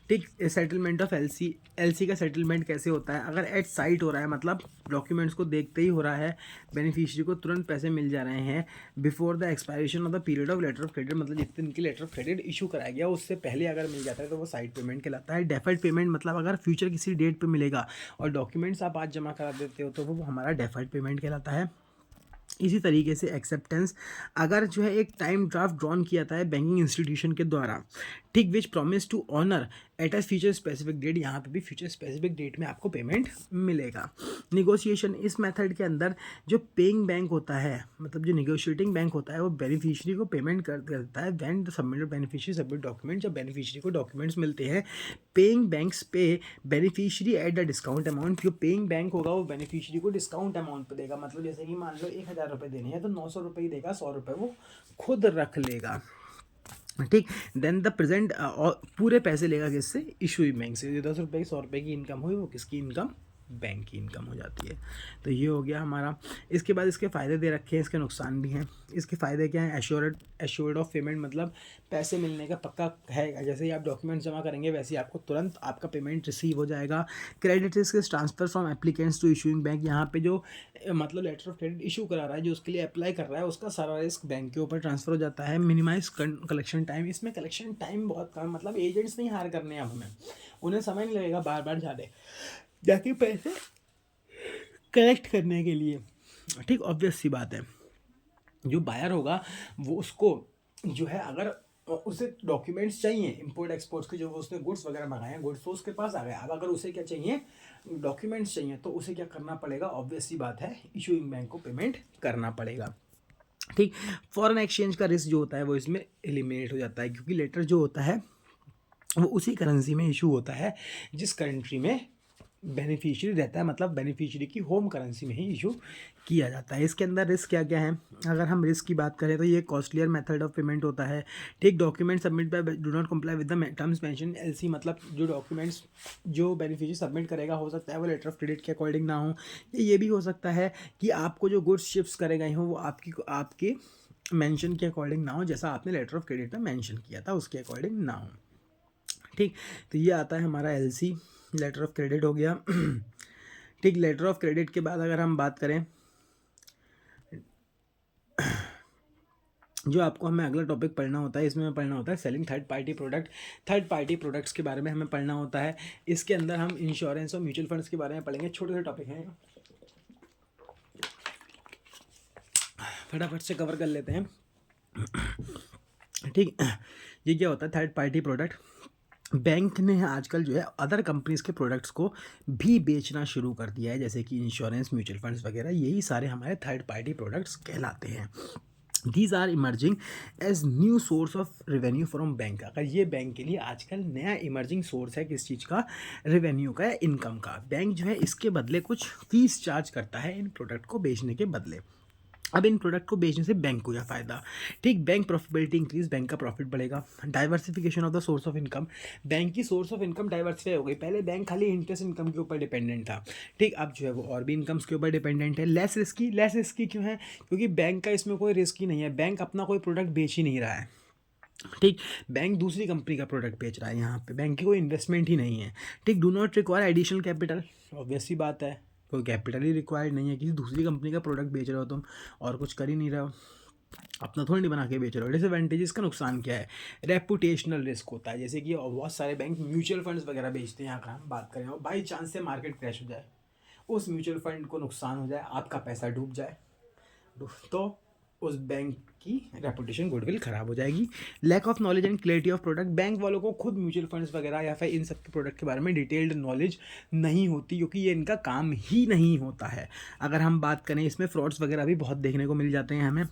ठीक, सेटलमेंट ऑफ एलसी। एलसी का सेटलमेंट कैसे होता है? अगर एट साइट हो रहा है, मतलब डॉक्यूमेंट्स को देखते ही हो रहा है, बेनिफिशियरी को तुरंत पैसे मिल जा रहे हैं, before the expiration of the period of letter of credit, मतलब जितने दिन की लेटर ऑफ क्रेडिट इशू कराया गया उससे पहले अगर मिल जाता है तो वो साइड पेमेंट कहलाता है। डेफर्ड पेमेंट मतलब अगर फ्यूचर किसी डेट पर मिलेगा और डॉक्यूमेंट्स आप आज जमा करा देते हो तो वो हमारा डेफर्ड पेमेंट कहलाता है। इसी तरीके से एक्सेप्टेंस, अगर जो है एक टाइम ड्राफ्ट ड्रॉन किया था है बैंकिंग इंस्टीट्यूशन के द्वारा, ठीक, which promise to honour at a future specific date, यहाँ पे भी फ्यूचर स्पेसिफिक डेट में आपको पेमेंट मिलेगा। निगोशिएशन, इस मेथड के अंदर जो पेइंग बैंक होता है, मतलब जो निगोशिएटिंग बैंक होता है, वो बेनिफिशियरी को पेमेंट कर देता है when the submitted beneficiary submit document, जब बेनिफिशियरी को डॉक्यूमेंट्स मिलते हैं। पेइंग बैंक्स पे beneficiary at the discount amount, जो पेइंग बैंक होगा वो बेनिफिशियरी को डिस्काउंट अमाउंट पे देगा, मतलब जैसे कि मान लो 1,000 रुपये देने हैं तो 900 रुपये ही देगा, 100 रुपये वो खुद रख लेगा। ठीक, देन द प्रेजेंट, और पूरे पैसे लेगा किससे? इशूइंग बैंक से। 10 रुपये की 100 रुपये की इनकम हुई, वो किसकी इनकम? बैंक की इनकम हो जाती है। तो ये हो गया हमारा। इसके बाद इसके फ़ायदे दे रखे हैं, इसके नुकसान भी हैं। इसके फ़ायदे क्या हैं? एश्योर्ड ऑफ पेमेंट, मतलब पैसे मिलने का पक्का है, जैसे ही आप डॉक्यूमेंट्स जमा करेंगे वैसे ही आपको तुरंत आपका पेमेंट रिसीव हो जाएगा। Credit risk transfer from applicants to issuing bank, यहाँ पे जो मतलब लेटर ऑफ क्रेडिट इशू करा रहा है, जो उसके लिए अप्लाई कर रहा है, उसका सारा रिस्क बैंक के ऊपर ट्रांसफर हो जाता है। मिनिमाइज कलेक्शन टाइम, इसमें कलेक्शन टाइम बहुत कम, मतलब एजेंट्स नहीं हायर करने हैं अब हमें, उन्हें समय नहीं लगेगा बार बार जाके पैसे कलेक्ट करने के लिए। ठीक, ऑब्वियस सी बात है, जो बायर होगा वो उसको जो है, अगर उसे डॉक्यूमेंट्स चाहिए इंपोर्ट एक्सपोर्ट्स के, जो उसने गुड्स वगैरह मंगाए हैं, गुड्स तो उसके पास आ गया, अब अगर उसे क्या चाहिए? डॉक्यूमेंट्स चाहिए, तो उसे क्या करना पड़ेगा? ऑब्वियस सी बात है, इशूइंग बैंक को पेमेंट करना पड़ेगा। ठीक, फॉरेन एक्सचेंज का रिस्क जो होता है वो इसमें एलिमिनेट हो जाता है, क्योंकि लेटर जो होता है वो उसी करेंसी में इशू होता है जिस कंट्री में बेनिफिशियरी रहता है, मतलब बेनिफिशियरी की होम करेंसी में ही इशू किया जाता है। इसके अंदर रिस्क क्या क्या है? अगर हम रिस्क की बात करें तो ये कॉस्टलियर मेथड ऑफ पेमेंट होता है। ठीक, document submit by do not comply with the terms mention LC, मतलब जो डॉक्यूमेंट्स जो बेनिफिशियरी सबमिट करेगा, हो सकता है वो लेटर ऑफ क्रेडिट के अकॉर्डिंग ना हो, ये भी हो सकता है कि आपको जो गुड्स शिप्स करे गए हों वो आपके मेंशन के अकॉर्डिंग ना हो, जैसा आपने लेटर ऑफ क्रेडिट में मेंशन किया था उसके अकॉर्डिंग ना हो। ठीक, तो ये आता है हमारा एलसी, लेटर ऑफ क्रेडिट हो गया। ठीक, लेटर ऑफ क्रेडिट के बाद अगर हम बात करें, जो आपको हमें अगला टॉपिक पढ़ना होता है, इसमें पढ़ना होता है selling third party product. Third party products के बारे में हमें पढ़ना होता है। इसके अंदर हम इंश्योरेंस और म्यूचुअल फंड्स के बारे में पढ़ेंगे। छोटे छोटे टॉपिक हैं, फटाफट से कवर कर लेते हैं। ठीक, ये क्या होता है? थर्ड पार्टी प्रोडक्ट, बैंक ने आजकल जो है अदर कंपनीज़ के प्रोडक्ट्स को भी बेचना शुरू कर दिया है, जैसे कि इंश्योरेंस, म्यूचुअल फंड्स वगैरह, यही सारे हमारे थर्ड पार्टी प्रोडक्ट्स कहलाते हैं। These are emerging as new source of revenue from bank, अगर ये बैंक के लिए आजकल नया इमर्जिंग सोर्स है किस चीज़ का? रेवेन्यू का या इनकम का। बैंक जो है इसके बदले कुछ फीस चार्ज करता है इन प्रोडक्ट को बेचने के बदले। अब इन प्रोडक्ट को बेचने से बैंक को क्या फ़ायदा? ठीक, बैंक प्रॉफिटेबिलिटी इंक्रीज, बैंक का प्रॉफिट बढ़ेगा। Diversification of the source of income, bank की सोर्स ऑफ इनकम डाइवर्सिफाई हो गई। पहले बैंक खाली इंटरेस्ट इनकम के ऊपर डिपेंडेंट था, ठीक, अब जो है वो और भी इनकम्स के ऊपर डिपेंडेंट है। लेस रिस्की क्यों है? क्योंकि बैंक का इसमें कोई रिस्क ही नहीं है, बैंक अपना कोई प्रोडक्ट बेच ही नहीं रहा है। ठीक, बैंक दूसरी कंपनी का प्रोडक्ट बेच रहा है, यहाँ पे बैंक की कोई इन्वेस्टमेंट ही नहीं है। ठीक, do not require additional capital, obvious सी बात है, कोई कैपिटल ही रिक्वायर्ड नहीं है, किसी दूसरी कंपनी का प्रोडक्ट बेच रहे हो तुम और कुछ कर ही नहीं रहे हो, अपना थोड़ी नहीं बना के बेच रहे हो। डिसएडवांटेजेस का नुकसान क्या है? रेपुटेशनल रिस्क होता है, जैसे कि बहुत सारे बैंक म्यूचुअल फंड्स वगैरह बेचते हैं, अगर हम बात करें और बाई चांस से मार्केट क्रैश हो जाए, उस म्यूचुअल फंड को नुकसान हो जाए, आपका पैसा डूब जाए, तो उस बैंक की रेपुटेशन, गुडविल ख़राब हो जाएगी। Lack of knowledge and clarity of product, bank वालों को खुद म्यूचुअल फंड्स वगैरह या फिर इन सब के प्रोडक्ट के बारे में डिटेल्ड नॉलेज नहीं होती, क्योंकि ये इनका काम ही नहीं होता है। अगर हम बात करें, इसमें फ्रॉड्स वगैरह भी बहुत देखने को मिल जाते हैं हमें।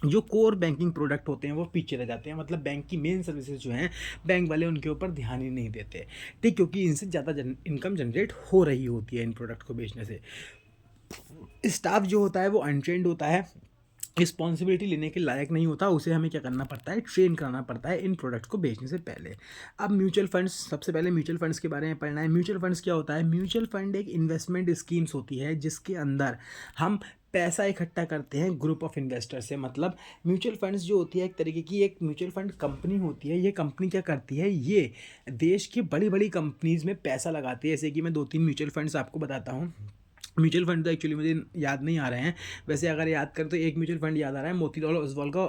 जो कोर बैंकिंग प्रोडक्ट होते हैं वो पीछे रह जाते हैं, मतलब बैंक की मेन सर्विसेज जो हैं बैंक वाले उनके ऊपर ध्यान ही नहीं देते। ठीक, क्योंकि इनसे ज़्यादा इनकम जनरेट हो रही होती है इन प्रोडक्ट को बेचने से। स्टाफ जो होता है वो अनट्रेंड होता है, रिस्पॉन्सिबिलिटी लेने के लायक नहीं होता, उसे हमें क्या करना पड़ता है, ट्रेन कराना पड़ता है इन प्रोडक्ट्स को बेचने से पहले। अब म्यूचुअल फंड्स, सबसे पहले म्यूचुअल फंड्स के बारे में पढ़ना है। म्यूचुअल फंड्स क्या होता है? म्यूचुअल फंड एक इन्वेस्टमेंट स्कीम्स होती है जिसके अंदर हम पैसा इकट्ठा करते हैं ग्रुप ऑफ इन्वेस्टर से। मतलब म्यूचुअल फंड्स जो होती है एक तरीके की एक म्यूचुअल फंड कंपनी होती है। ये कंपनी क्या करती है, ये देश की बड़ी बड़ी कंपनीज में पैसा लगाती है। जैसे कि मैं 2-3 म्यूचुअल फंड्स आपको बताता हूँ। म्यूचुअल फंड तो एक्चुअली मुझे याद नहीं आ रहे हैं, वैसे अगर याद करें तो एक म्यूचुअल फंड याद आ रहा है, मोतीलाल ओसवाल का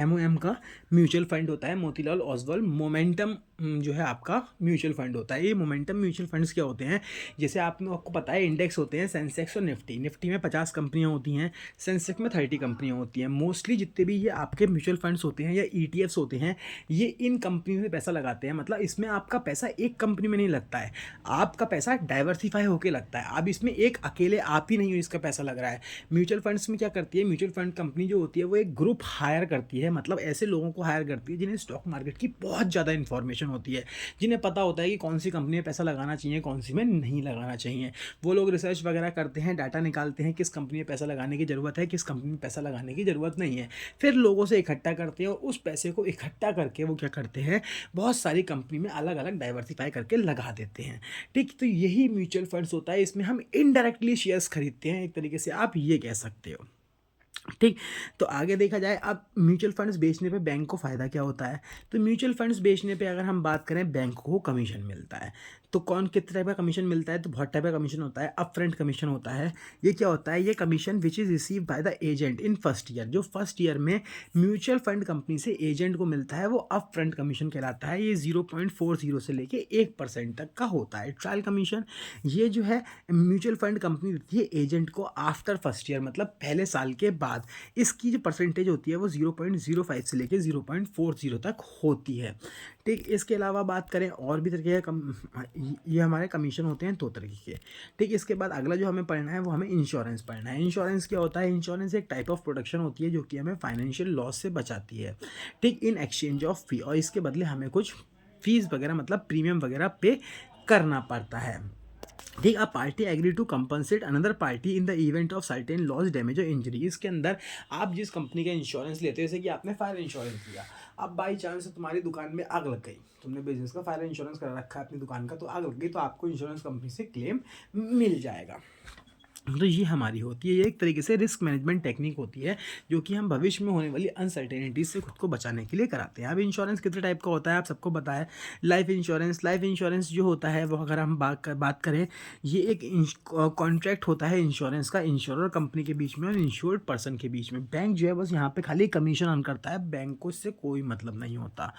MOM का म्यूचुअल फंड होता है। मोतीलाल ओसवाल मोमेंटम जो है आपका म्यूचुअल फंड होता है। ये मोमेंटम म्यूचुअल फंड्स क्या होते हैं, जैसे आपको पता है इंडेक्स होते हैं सेंसेक्स और निफ्टी। निफ्टी में 50 कंपनियां होती हैं, सेंसेक्स में 30 कंपनियां होती हैं। मोस्टली जितने भी ये आपके म्यूचुअल फंड्स होते हैं या ETFs होते हैं, ये इन कंपनियों में पैसा लगाते हैं। मतलब इसमें आपका पैसा एक कंपनी में नहीं लगता है, आपका पैसा डाइवर्सिफाई होकर लगता है। अब इसमें एक अकेले आप ही नहीं हो इसका पैसा लग रहा है। म्यूचुअल फंड्स में क्या करती है, म्यूचुअल फंड कंपनी जो होती है वो एक ग्रुप हायर करती है। मतलब ऐसे लोगों को हायर करती है जिन्हें स्टॉक मार्केट की बहुत ज़्यादा इन्फॉर्मेशन होती है, जिन्हें पता होता है कि कौन सी कंपनी में पैसा लगाना चाहिए, कौन सी में नहीं लगाना चाहिए। वो लोग रिसर्च वगैरह करते हैं, डाटा निकालते हैं किस कंपनी में पैसा लगाने की ज़रूरत है, किस कंपनी में पैसा लगाने की ज़रूरत नहीं है। फिर लोगों से इकट्ठा करते हैं और उस पैसे को इकट्ठा करके वो क्या करते हैं, बहुत सारी कंपनी में अलग अलग डाइवर्सिफाई करके लगा देते हैं। ठीक, तो यही म्यूचुअल फंड्स होता है। इसमें हम इनडायरेक्टली शेयर्स खरीदते हैं, एक तरीके से आप ये कह सकते हो। ठीक, तो आगे देखा जाए अब म्यूचुअल फंड्स बेचने पे बैंक को फ़ायदा क्या होता है। तो म्यूचुअल फंड्स बेचने पे अगर हम बात करें, बैंक को कमीशन मिलता है। तो कौन कितने टाइप का कमीशन मिलता है, तो बहुत टाइप का कमीशन होता है। अप फ्रंट कमीशन होता है। ये क्या होता है, ये commission which is receive by the agent in first year. जो फर्स्ट ईयर में म्यूचुअल फंड कंपनी से एजेंट को मिलता है वो अप फ्रंट कमीशन कहलाता है। ये 0.40 से लेके 1% तक का होता है। ट्रायल कमीशन ये जो है म्यूचुअल फंड कंपनी देती है एजेंट को आफ्टर फर्स्ट ईयर, मतलब पहले साल के बाद। इसकी जो परसेंटेज होती है वो 0.05 से लेके 0.40 तक होती है। ठीक, इसके अलावा बात करें और भी तरीके ये हमारे कमीशन होते हैं 2 तरीके के। ठीक, इसके बाद अगला जो हमें पढ़ना है वो हमें इंश्योरेंस पढ़ना है। इंश्योरेंस क्या होता है, इंश्योरेंस एक टाइप ऑफ प्रोटेक्शन होती है जो कि हमें फाइनेंशियल लॉस से बचाती है। ठीक, इन एक्सचेंज ऑफ फी, और इसके बदले हमें कुछ फीस वगैरह मतलब प्रीमियम वगैरह पे करना पड़ता है। ठीक, a party agree to compensate another party in the event of certain loss, damage और इंजरी। इसके अंदर आप जिस कंपनी का इंश्योरेंस लेते हो, जैसे कि आपने फायर इंश्योरेंस लिया, अब बाई चांस तुम्हारी दुकान में आग लग गई, तुमने बिजनेस का फायर इंश्योरेंस करा रखा है अपनी दुकान का, तो आग लग गई तो आपको इंश्योरेंस कंपनी से क्लेम मिल जाएगा। तो ये हमारी होती है, ये एक तरीके से रिस्क मैनेजमेंट टेक्निक होती है जो कि हम भविष्य में होने वाली अनसर्टेनिटीज से खुद को बचाने के लिए कराते हैं। अब इंश्योरेंस कितने टाइप का होता है आप सबको पता है। लाइफ इंश्योरेंस, लाइफ इंश्योरेंस जो होता है वो अगर हम बात करें, ये एक कॉन्ट्रैक्ट होता है इंश्योरेंस का, इंश्योरर कंपनी के बीच में और इंश्योर्ड पर्सन के बीच में। बैंक जो है बस यहाँ पे खाली कमीशन अर्न करता है, बैंक को इससे कोई मतलब नहीं होता।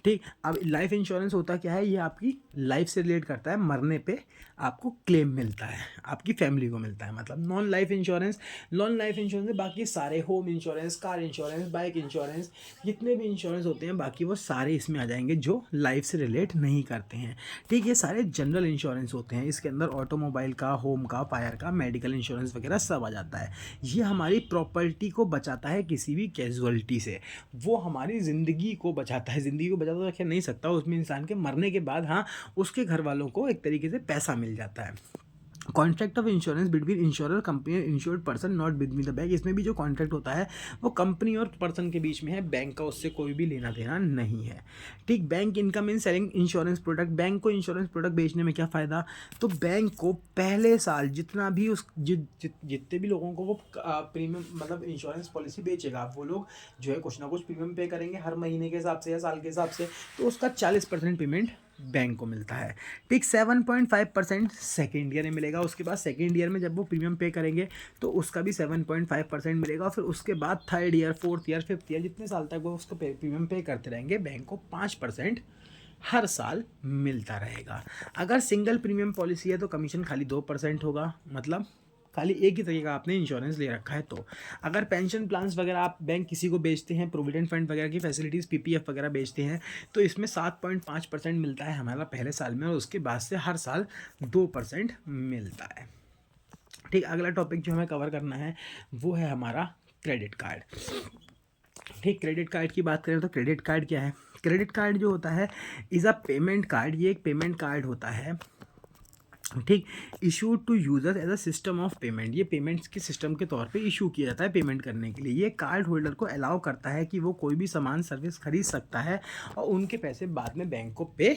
ठीक, अब लाइफ इंश्योरेंस होता क्या है, ये आपकी लाइफ से रिलेट करता है, मरने पे आपको क्लेम मिलता है, आपकी फैमिली को मिलता है। मतलब non life insurance, non life insurance में बाकी सारे home insurance, car insurance, bike insurance, जितने भी इंश्योरेंस होते हैं बाकी वो सारे इसमें आ जाएंगे जो लाइफ से रिलेट नहीं करते हैं। ठीक, ये सारे जनरल इंश्योरेंस होते हैं। इसके अंदर ऑटोमोबाइल का, होम का, फायर का, मेडिकल इंश्योरेंस वगैरह सब आ जाता है। ये हमारी प्रॉपर्टी को बचाता है किसी भी कैजुअलिटी से, वो हमारी ज़िंदगी को बचाता है। ज़िंदगी को बचाता तो खैर नहीं सकता, उसमें इंसान के मरने के बाद हाँ उसके घर वालों को एक तरीके से पैसा मिल जाता है। Contract of insurance between insurer company and insured person not between the bank. इसमें भी जो कॉन्ट्रैक्ट होता है वो कंपनी और पर्सन के बीच में है, बैंक का उससे कोई भी लेना देना नहीं है। ठीक, bank income in selling insurance product. Bank को इंश्योरेंस प्रोडक्ट बेचने में क्या फ़ायदा, तो बैंक को पहले साल जितना भी उस जितने भी लोगों को वो प्रीमियम मतलब इंश्योरेंस पॉलिसी बेचेगा, वो लोग जो है कुछ ना कुछ प्रीमियम पे करेंगे हर महीने के हिसाब से या साल के हिसाब से, तो उसका 40% पेमेंट बैंक को मिलता है। ठीक, 7.5% सेकेंड ईयर में मिलेगा। उसके बाद सेकेंड ईयर में जब वो प्रीमियम पे करेंगे तो उसका भी 7.5% मिलेगा। फिर उसके बाद third year, fourth year, fifth year, जितने साल तक वो उसको प्रीमियम पे करते रहेंगे, बैंक को 5% हर साल मिलता रहेगा। अगर सिंगल प्रीमियम पॉलिसी है तो कमीशन खाली 2% होगा, मतलब खाली एक ही तरीके का आपने इंश्योरेंस ले रखा है। तो अगर पेंशन प्लान्स वगैरह आप बैंक किसी को बेचते हैं, प्रोविडेंट फंड वगैरह की फैसिलिटीज़ PPF वगैरह बेचते हैं, तो इसमें 7.5% मिलता है हमारा पहले साल में, और उसके बाद से हर साल 2% मिलता है। ठीक, अगला टॉपिक जो हमें कवर करना है वो है हमारा क्रेडिट कार्ड। ठीक, क्रेडिट कार्ड की बात करें तो क्रेडिट कार्ड क्या है, क्रेडिट कार्ड जो होता है इज़ अ पेमेंट कार्ड। ये एक पेमेंट कार्ड होता है ठीक। Issue to users as a system of payment, ये पेमेंट्स के सिस्टम के तौर पे इशू किया जाता है पेमेंट करने के लिए। ये कार्ड होल्डर को अलाउ करता है कि वो कोई भी सामान सर्विस खरीद सकता है और उनके पैसे बाद में बैंक को पे